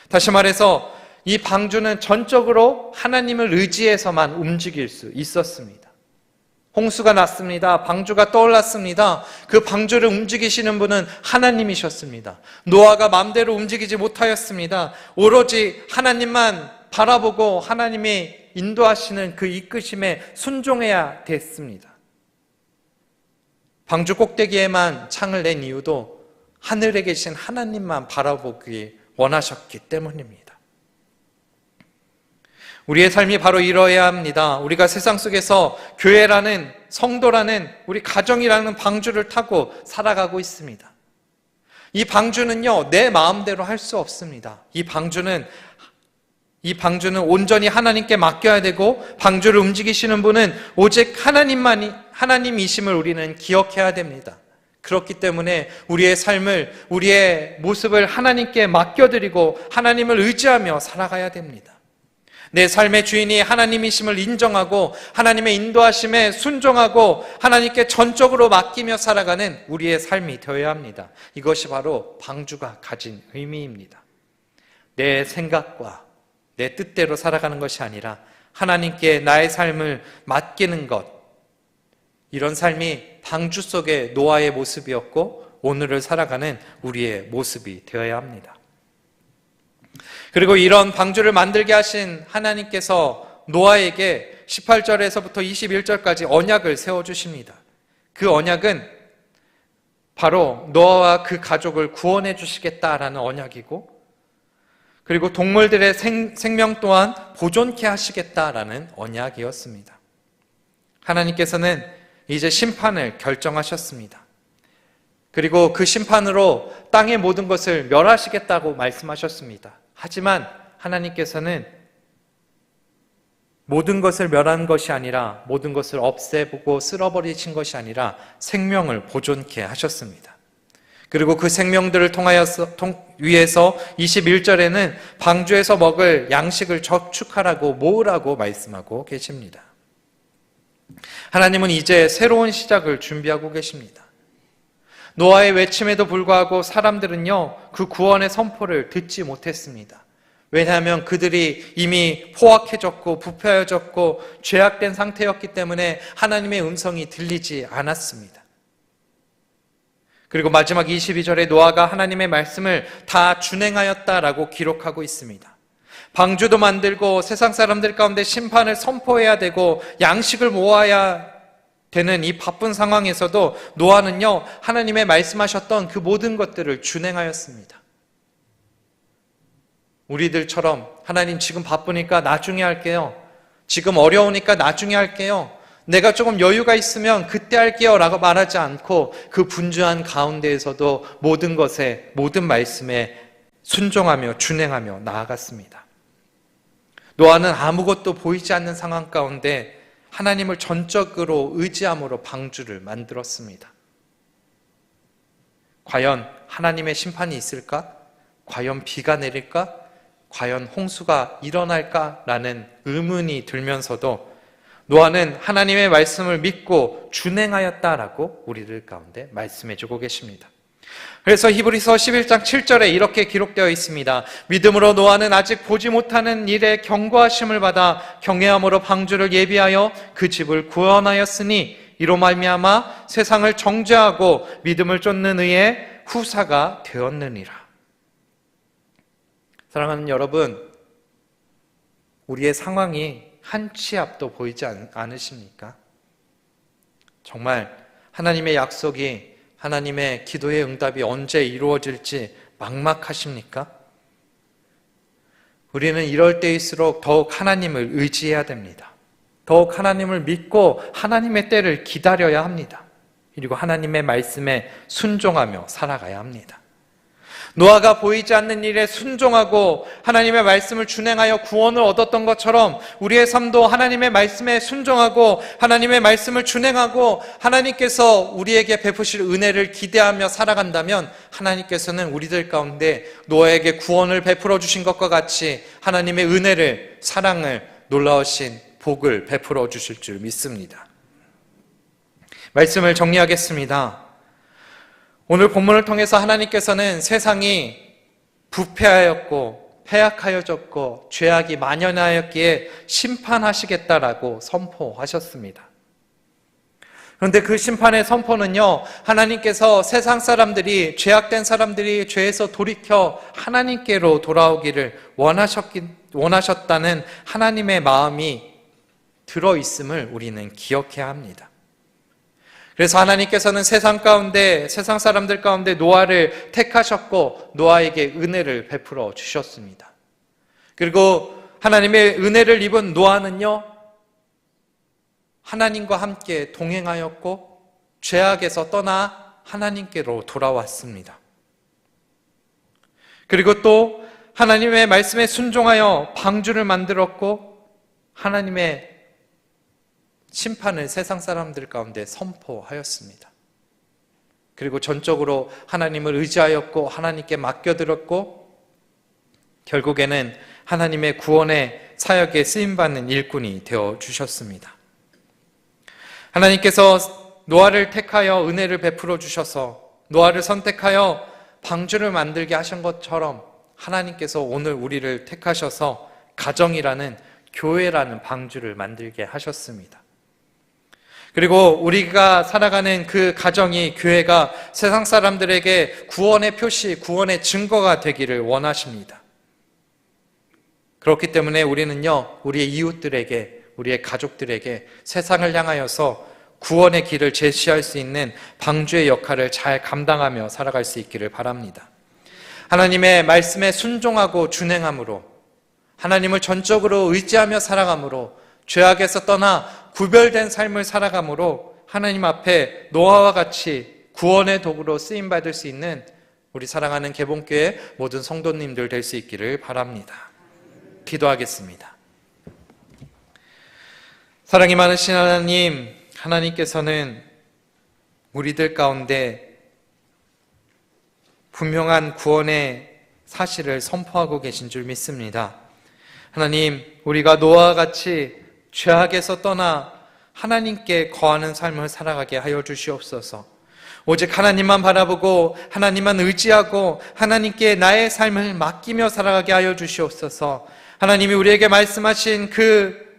다시 말해서 이 방주는 전적으로 하나님을 의지해서만 움직일 수 있었습니다. 홍수가 났습니다. 방주가 떠올랐습니다. 그 방주를 움직이시는 분은 하나님이셨습니다. 노아가 마음대로 움직이지 못하였습니다. 오로지 하나님만 바라보고 하나님이 인도하시는 그 이끄심에 순종해야 됐습니다. 방주 꼭대기에만 창을 낸 이유도 하늘에 계신 하나님만 바라보기 원하셨기 때문입니다. 우리의 삶이 바로 이러해야 합니다. 우리가 세상 속에서 교회라는, 성도라는, 우리 가정이라는 방주를 타고 살아가고 있습니다. 이 방주는요, 내 마음대로 할 수 없습니다. 이 방주는 온전히 하나님께 맡겨야 되고, 방주를 움직이시는 분은 오직 하나님이심을 우리는 기억해야 됩니다. 그렇기 때문에 우리의 삶을, 우리의 모습을 하나님께 맡겨드리고 하나님을 의지하며 살아가야 됩니다. 내 삶의 주인이 하나님이심을 인정하고 하나님의 인도하심에 순종하고 하나님께 전적으로 맡기며 살아가는 우리의 삶이 되어야 합니다. 이것이 바로 방주가 가진 의미입니다. 내 생각과 내 뜻대로 살아가는 것이 아니라 하나님께 나의 삶을 맡기는 것, 이런 삶이 방주 속의 노아의 모습이었고 오늘을 살아가는 우리의 모습이 되어야 합니다. 그리고 이런 방주를 만들게 하신 하나님께서 노아에게 18절에서부터 21절까지 언약을 세워주십니다. 그 언약은 바로 노아와 그 가족을 구원해 주시겠다라는 언약이고, 그리고 동물들의 생명 또한 보존케 하시겠다라는 언약이었습니다. 하나님께서는 이제 심판을 결정하셨습니다. 그리고 그 심판으로 땅의 모든 것을 멸하시겠다고 말씀하셨습니다. 하지만 하나님께서는 모든 것을 멸한 것이 아니라, 모든 것을 없애보고 쓸어버리신 것이 아니라 생명을 보존케 하셨습니다. 그리고 그 생명들을 위해서 21절에는 방주에서 먹을 양식을 저축하라고, 모으라고 말씀하고 계십니다. 하나님은 이제 새로운 시작을 준비하고 계십니다. 노아의 외침에도 불구하고 사람들은요, 그 구원의 선포를 듣지 못했습니다. 왜냐하면 그들이 이미 포악해졌고 부패해졌고 죄악된 상태였기 때문에 하나님의 음성이 들리지 않았습니다. 그리고 마지막 22절에 노아가 하나님의 말씀을 다 준행하였다라고 기록하고 있습니다. 방주도 만들고 세상 사람들 가운데 심판을 선포해야 되고 양식을 모아야 되는 이 바쁜 상황에서도 노아는요, 하나님의 말씀하셨던 그 모든 것들을 준행하였습니다. 우리들처럼 하나님 지금 바쁘니까 나중에 할게요. 지금 어려우니까 나중에 할게요. 내가 조금 여유가 있으면 그때 할게요 라고 말하지 않고 그 분주한 가운데에서도 모든 것에, 모든 말씀에 순종하며 준행하며 나아갔습니다. 노아는 아무것도 보이지 않는 상황 가운데 하나님을 전적으로 의지함으로 방주를 만들었습니다. 과연 하나님의 심판이 있을까? 과연 비가 내릴까? 과연 홍수가 일어날까라는 의문이 들면서도 노아는 하나님의 말씀을 믿고 준행하였다라고 우리들 가운데 말씀해주고 계십니다. 그래서 히브리서 11장 7절에 이렇게 기록되어 있습니다. 믿음으로 노아는 아직 보지 못하는 일에 경고하심을 받아 경외함으로 방주를 예비하여 그 집을 구원하였으니 이로 말미암아 세상을 정죄하고 믿음을 쫓는 의의 후사가 되었느니라. 사랑하는 여러분, 우리의 상황이 한 치 앞도 보이지 않으십니까? 정말 하나님의 약속이, 하나님의 기도의 응답이 언제 이루어질지 막막하십니까? 우리는 이럴 때일수록 더욱 하나님을 의지해야 됩니다. 더욱 하나님을 믿고 하나님의 때를 기다려야 합니다. 그리고 하나님의 말씀에 순종하며 살아가야 합니다. 노아가 보이지 않는 일에 순종하고 하나님의 말씀을 준행하여 구원을 얻었던 것처럼 우리의 삶도 하나님의 말씀에 순종하고 하나님의 말씀을 준행하고 하나님께서 우리에게 베푸실 은혜를 기대하며 살아간다면 하나님께서는 우리들 가운데 노아에게 구원을 베풀어 주신 것과 같이 하나님의 은혜를, 사랑을, 놀라우신 복을 베풀어 주실 줄 믿습니다. 말씀을 정리하겠습니다. 오늘 본문을 통해서 하나님께서는 세상이 부패하였고 패악하여졌고 죄악이 만연하였기에 심판하시겠다라고 선포하셨습니다. 그런데 그 심판의 선포는요, 하나님께서 세상 사람들이, 죄악된 사람들이 죄에서 돌이켜 하나님께로 돌아오기를 원하셨다는 하나님의 마음이 들어있음을 우리는 기억해야 합니다. 그래서 하나님께서는 세상 사람들 가운데 노아를 택하셨고 노아에게 은혜를 베풀어 주셨습니다. 그리고 하나님의 은혜를 입은 노아는요, 하나님과 함께 동행하였고 죄악에서 떠나 하나님께로 돌아왔습니다. 그리고 또 하나님의 말씀에 순종하여 방주를 만들었고 하나님의 심판을 세상 사람들 가운데 선포하였습니다. 그리고 전적으로 하나님을 의지하였고 하나님께 맡겨드렸고 결국에는 하나님의 구원의 사역에 쓰임받는 일꾼이 되어주셨습니다. 하나님께서 노아를 택하여 은혜를 베풀어 주셔서 노아를 선택하여 방주를 만들게 하신 것처럼 하나님께서 오늘 우리를 택하셔서 가정이라는, 교회라는 방주를 만들게 하셨습니다. 그리고 우리가 살아가는 그 가정이, 교회가 세상 사람들에게 구원의 표시, 구원의 증거가 되기를 원하십니다. 그렇기 때문에 우리는요, 우리의 이웃들에게, 우리의 가족들에게 세상을 향하여서 구원의 길을 제시할 수 있는 방주의 역할을 잘 감당하며 살아갈 수 있기를 바랍니다. 하나님의 말씀에 순종하고 준행함으로, 하나님을 전적으로 의지하며 살아감으로, 죄악에서 떠나 구별된 삶을 살아감으로 하나님 앞에 노아와 같이 구원의 도구로 쓰임받을 수 있는 우리 사랑하는 개봉교회 모든 성도님들 될 수 있기를 바랍니다. 기도하겠습니다. 사랑이 많으신 하나님, 하나님께서는 우리들 가운데 분명한 구원의 사실을 선포하고 계신 줄 믿습니다. 하나님, 우리가 노아와 같이 죄악에서 떠나 하나님께 거하는 삶을 살아가게 하여 주시옵소서. 오직 하나님만 바라보고 하나님만 의지하고 하나님께 나의 삶을 맡기며 살아가게 하여 주시옵소서. 하나님이 우리에게 말씀하신 그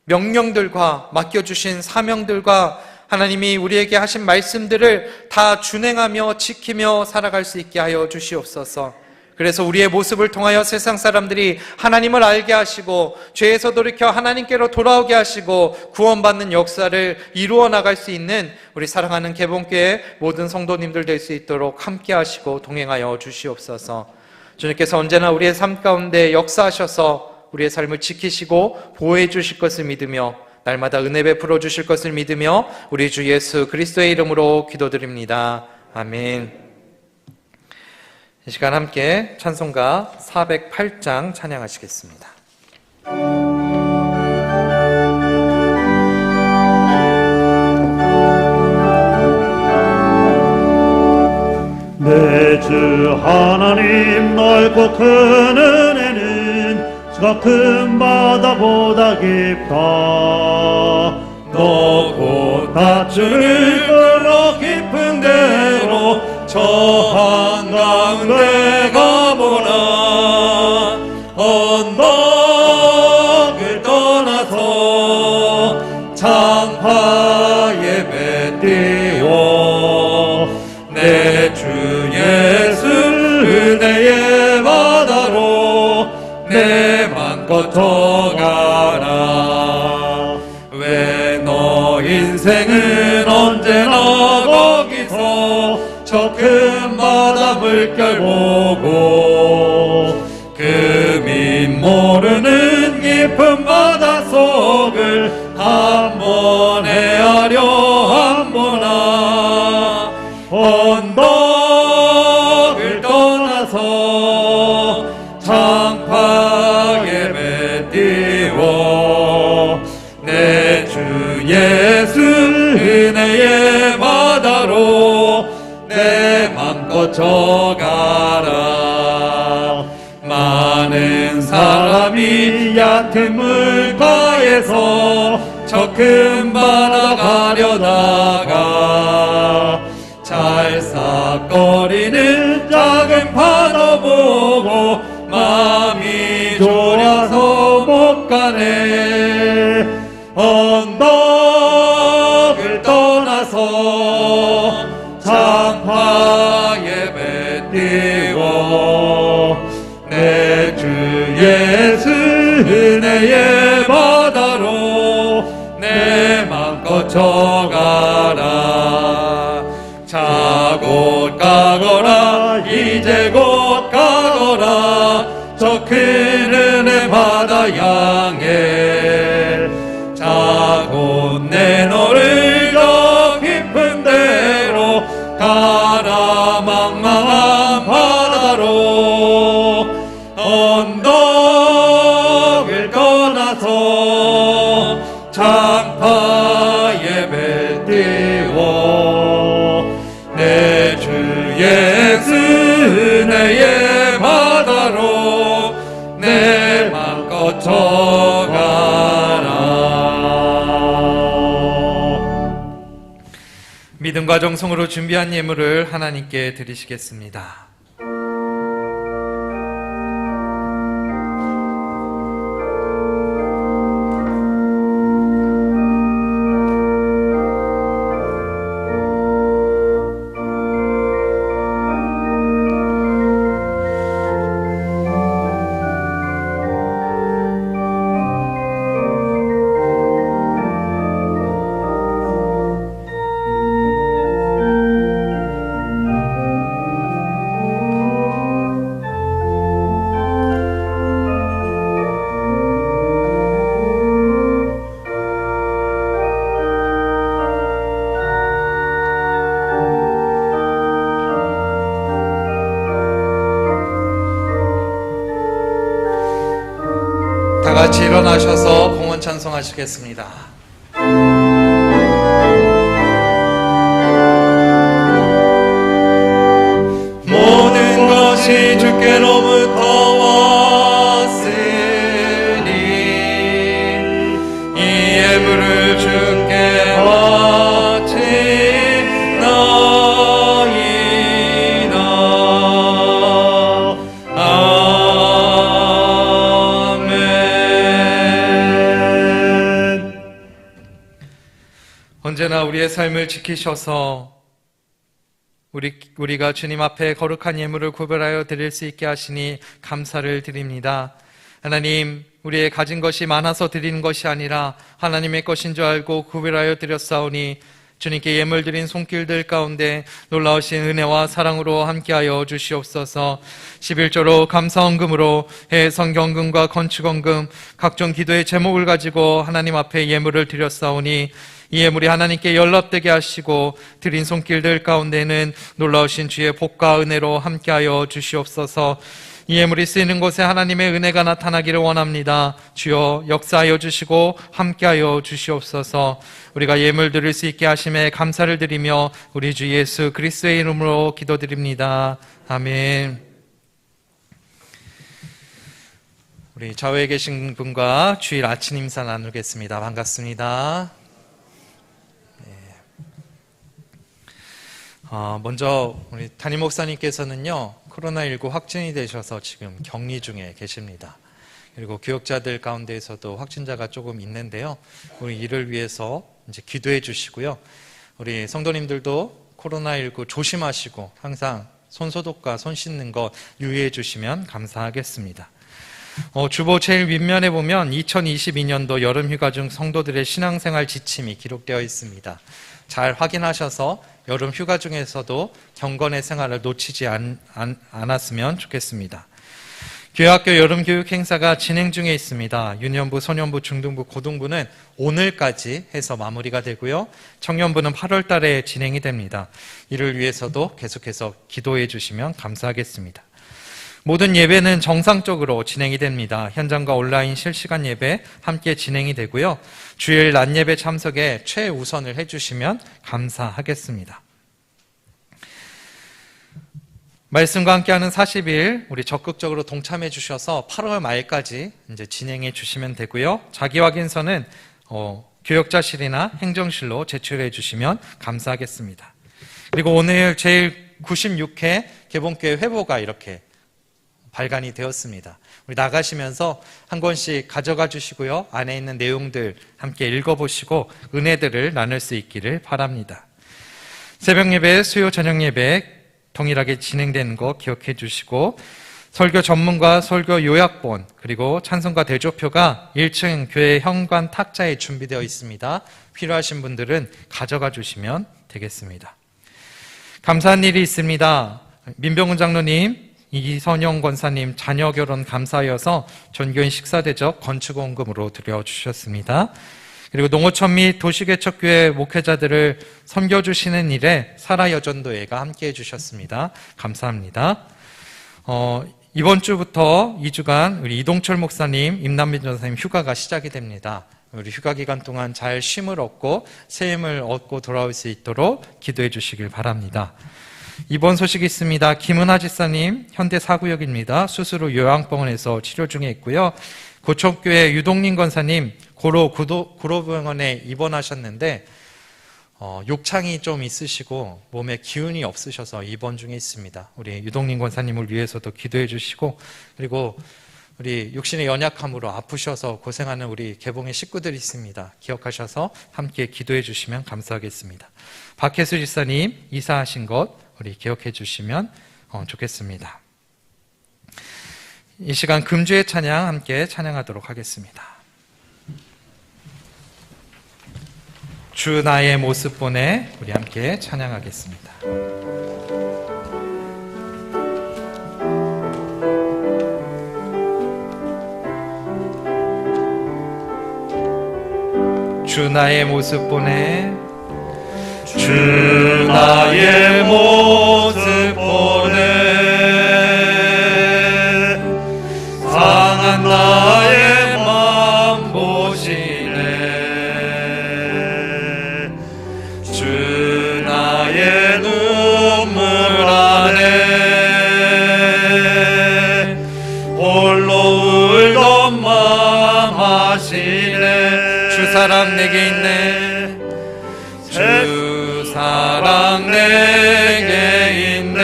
명령들과 맡겨주신 사명들과 하나님이 우리에게 하신 말씀들을 다 준행하며 지키며 살아갈 수 있게 하여 주시옵소서. 그래서 우리의 모습을 통하여 세상 사람들이 하나님을 알게 하시고 죄에서 돌이켜 하나님께로 돌아오게 하시고 구원받는 역사를 이루어 나갈 수 있는 우리 사랑하는 개봉교회 모든 성도님들 될 수 있도록 함께 하시고 동행하여 주시옵소서. 주님께서 언제나 우리의 삶 가운데 역사하셔서 우리의 삶을 지키시고 보호해 주실 것을 믿으며 날마다 은혜 베풀어 주실 것을 믿으며 우리 주 예수 그리스도의 이름으로 기도드립니다. 아멘. 이 시간 함께 찬송가 408장 찬양하시겠습니다. 내 주 하나님, 넓고 큰 은혜는 저 큰 바다보다 깊다. 너곧 밧줄을 끌어 깊은 데로 저 한가운데 가보라. 언덕을 떠나서 장파에 뱉띄워 내 주 예수 은혜의 바다로 내 맘껏 들어가라. 왜 너 인생은 언제나 거기서 저 큰 바다 물결 보고 금인 모르는 깊은 바다 속을 한번 헤아려 한번아. 언덕을 떠나서 장파에 뱉띄워 내 주 예수 은혜의 바다로 내 맘껏 져가라. 많은 사람이 얕은 물가에서 저 큰 바다 가려다가 찰싹거리는 작은 파도 보고 마음이 졸여서 못 가네. 언덕을 떠 나서 장파 예배 띄워 내 주 예수 은혜의 바다로 내 맘껏 져가라. 자곧 가거라 이제 곧 가거라 저 큰 은혜 바다 향해. 자곧 내 너를 더 깊은 데로 가라. 망망한 바다로 언덕을 떠나서 장파 예배 띄워 내 주 예수 은혜의 바다로 내 맘껏 져가라. 믿음과 정성으로 준비한 예물을 하나님께 드리시겠습니다. 다 같이 일어나셔서 봉헌 찬송하시겠습니다. 모든 것이 주께로부터 왔으니 이 예물을 주께 바치나이다. 아멘. 언제나 우리의 삶을 지키셔서 우리가 주님 앞에 거룩한 예물을 구별하여 드릴 수 있게 하시니 감사를 드립니다. 하나님, 우리의 가진 것이 많아서 드리는 것이 아니라 하나님의 것인 줄 알고 구별하여 드렸사오니 주님께 예물 드린 손길들 가운데 놀라우신 은혜와 사랑으로 함께하여 주시옵소서. 11조로 감사헌금으로 성경금과 건축헌금 각종 기도의 제목을 가지고 하나님 앞에 예물을 드렸사오니 이 예물이 하나님께 연락되게 하시고 드린 손길들 가운데는 놀라우신 주의 복과 은혜로 함께하여 주시옵소서. 이 예물이 쓰이는 곳에 하나님의 은혜가 나타나기를 원합니다. 주여 역사하여 주시고 함께하여 주시옵소서. 우리가 예물 드릴 수 있게 하심에 감사를 드리며 우리 주 예수 그리스도의 이름으로 기도드립니다. 아멘. 우리 좌우에 계신 분과 주일 아침 인사 나누겠습니다. 반갑습니다. 먼저 우리 담임 목사님께서는요, 코로나19 확진이 되셔서 지금 격리 중에 계십니다. 그리고 교역자들 가운데에서도 확진자가 조금 있는데요, 우리 이를 위해서 이제 기도해 주시고요. 우리 성도님들도 코로나19 조심하시고 항상 손소독과 손 씻는 것 유의해 주시면 감사하겠습니다. 주보 제일 윗면에 보면 2022년도 여름휴가 중 성도들의 신앙생활 지침이 기록되어 있습니다. 잘 확인하셔서 여름 휴가 중에서도 경건의 생활을 놓치지 않았으면 좋겠습니다. 교회학교 여름교육 행사가 진행 중에 있습니다. 유년부, 소년부, 중등부, 고등부는 오늘까지 해서 마무리가 되고요. 청년부는 8월 달에 진행이 됩니다. 이를 위해서도 계속해서 기도해 주시면 감사하겠습니다. 모든 예배는 정상적으로 진행이 됩니다. 현장과 온라인 실시간 예배 함께 진행이 되고요. 주일 낮 예배 참석에 최우선을 해주시면 감사하겠습니다. 말씀과 함께하는 40일 우리 적극적으로 동참해 주셔서 8월 말까지 이제 진행해 주시면 되고요. 자기확인서는 교역자실이나 행정실로 제출해 주시면 감사하겠습니다. 그리고 오늘 제일 96회 개봉교회 회보가 이렇게 발간이 되었습니다. 우리 나가시면서 한 권씩 가져가 주시고요. 안에 있는 내용들 함께 읽어보시고 은혜들을 나눌 수 있기를 바랍니다. 새벽 예배, 수요 저녁 예배 동일하게 진행되는 거 기억해 주시고 설교 전문과 설교 요약본 그리고 찬송가 대조표가 1층 교회 현관 탁자에 준비되어 있습니다. 필요하신 분들은 가져가 주시면 되겠습니다. 감사한 일이 있습니다. 민병훈 장로님, 이선영 권사님 자녀 결혼 감사여서 전교인 식사 대접 건축원금으로 드려주셨습니다. 그리고 농어촌 및 도시개척교회 목회자들을 섬겨주시는 일에 사라여전도회가 함께해 주셨습니다. 감사합니다. 이번 주부터 2주간 우리 이동철 목사님, 임남민 전사님 휴가가 시작이 됩니다. 우리 휴가 기간 동안 잘 쉼을 얻고 새 힘을 얻고 돌아올 수 있도록 기도해 주시길 바랍니다. 이번 소식이 있습니다. 김은하 지사님 현대 사구역입니다. 수술 후 요양병원에서 치료 중에 있고요. 고척교회 유동림 권사님 구로병원에 입원하셨는데 욕창이 좀 있으시고 몸에 기운이 없으셔서 입원 중에 있습니다. 우리 유동림 권사님을 위해서도 기도해 주시고 그리고 우리 육신의 연약함으로 아프셔서 고생하는 우리 개봉의 식구들이 있습니다. 기억하셔서 함께 기도해 주시면 감사하겠습니다. 박혜수 지사님 이사하신 것 우리 기억해 주시면 좋겠습니다. 이 시간 금주의 찬양 함께 찬양하도록 하겠습니다. 주 나의 모습 보내 우리 함께 찬양하겠습니다. 주 나의 모습 보내 주 나의 모습 보내 상한 나의 맘 보시네 주 나의 눈물 안에 홀로 울던 맘 하시네 주 사랑 내게 있네 주 사랑 내게 있네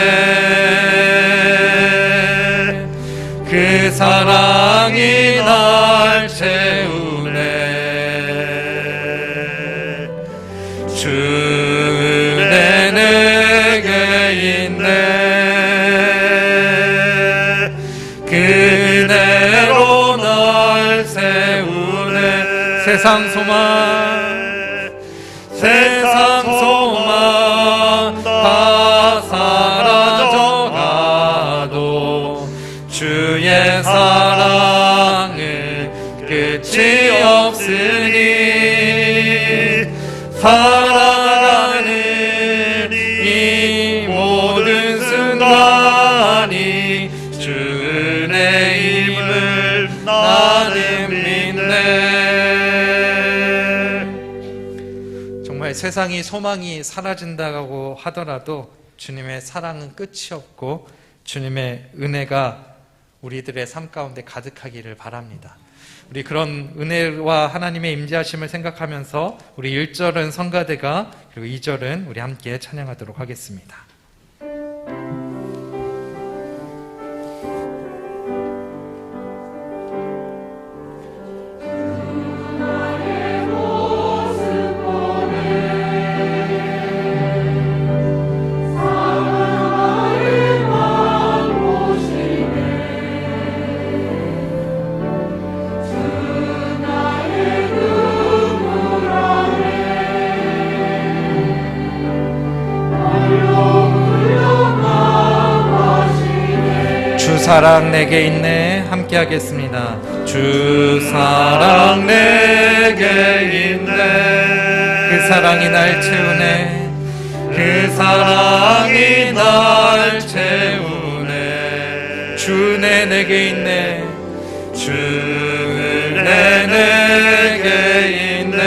그 사랑이 날 채우네 주 은혜 내게 있네 그 은혜로 날 세우네 세상 소망 세상 소망 다 사라져가도 주의 사랑은 끝이 없으니 살아가는 이 모든 순간이 주 은혜임을 나는 믿네 세상이 소망이 사라진다고 하더라도 주님의 사랑은 끝이 없고 주님의 은혜가 우리들의 삶 가운데 가득하기를 바랍니다. 우리 그런 은혜와 하나님의 임재하심을 생각하면서 우리 1절은 성가대가 그리고 2절은 우리 함께 찬양하도록 하겠습니다. 사랑 내게 있네 함께 하겠습니다. 주 사랑 내게 있네 그 사랑이 날 채우네 그 사랑이 날 채우네 주 은혜 내게 있네 주 은혜 내게 있네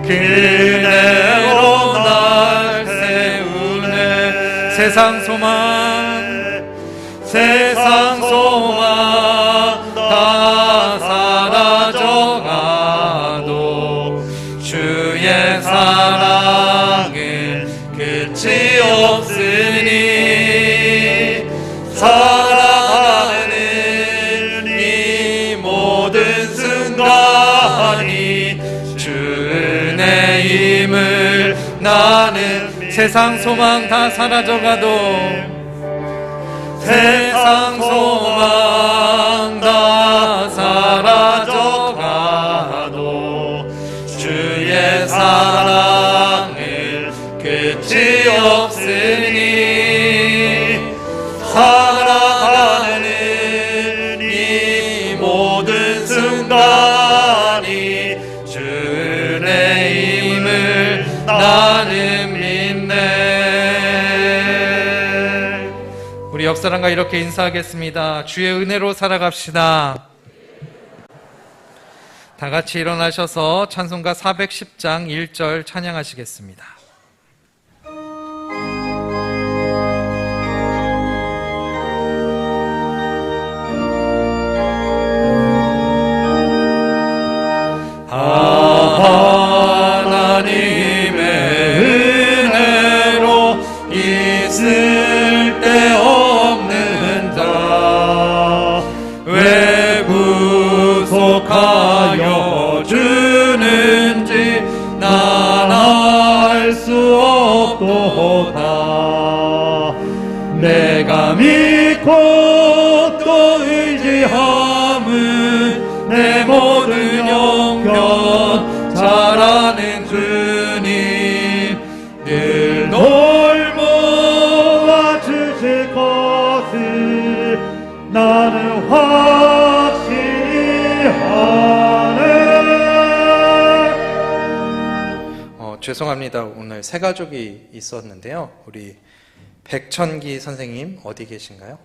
그 은혜로 날 세우네 세상 소망 세상 소망 다 사라져가도 주의 사랑은 끝이 없으니 힘을 나는 세상 소망 다 사라져가도 세상 소망 다 사라져가도 주의 사랑을 끝이 없으니 살아가는 이 모든 순간이 주의 힘을 나는 믿네. 우리 옆사람과 이렇게 인사하겠습니다. 주의 은혜로 살아갑시다. 다 같이 일어나셔서 찬송가 410장 1절 찬양하시겠습니다. 하나님의 은혜로 있을 데 없는 자 왜 구속하여 주는지 난 알 수 없도다. 내가 믿고 또 의지함은 내 모든 영변 잘 아는 주님 늘 돌보아 주실 것을 나는 확신히 하네. 죄송합니다. 오늘 새 가족이 있었는데요. 우리 백천기 선생님 어디 계신가요?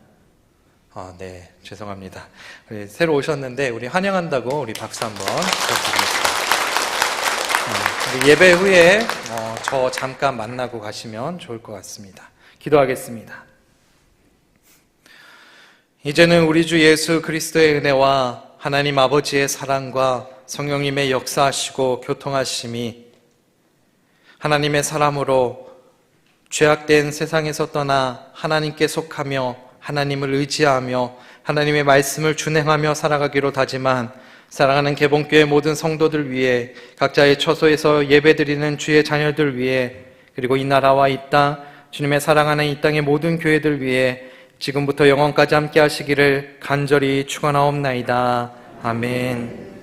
네, 죄송합니다. 우리 새로 오셨는데 우리 환영한다고 우리 박수 한번 부탁드리겠습니다. 우리 예배 후에 저 잠깐 만나고 가시면 좋을 것 같습니다. 기도하겠습니다. 이제는 우리 주 예수 그리스도의 은혜와 하나님 아버지의 사랑과 성령님의 역사하시고 교통하심이 하나님의 사람으로 죄악된 세상에서 떠나 하나님께 속하며 하나님을 의지하며 하나님의 말씀을 준행하며 살아가기로 다짐한 사랑하는 개봉교회 모든 성도들 위해 각자의 처소에서 예배드리는 주의 자녀들 위해 그리고 이 나라와 이 땅 주님의 사랑하는 이 땅의 모든 교회들 위해 지금부터 영원까지 함께 하시기를 간절히 축원하옵나이다. 아멘.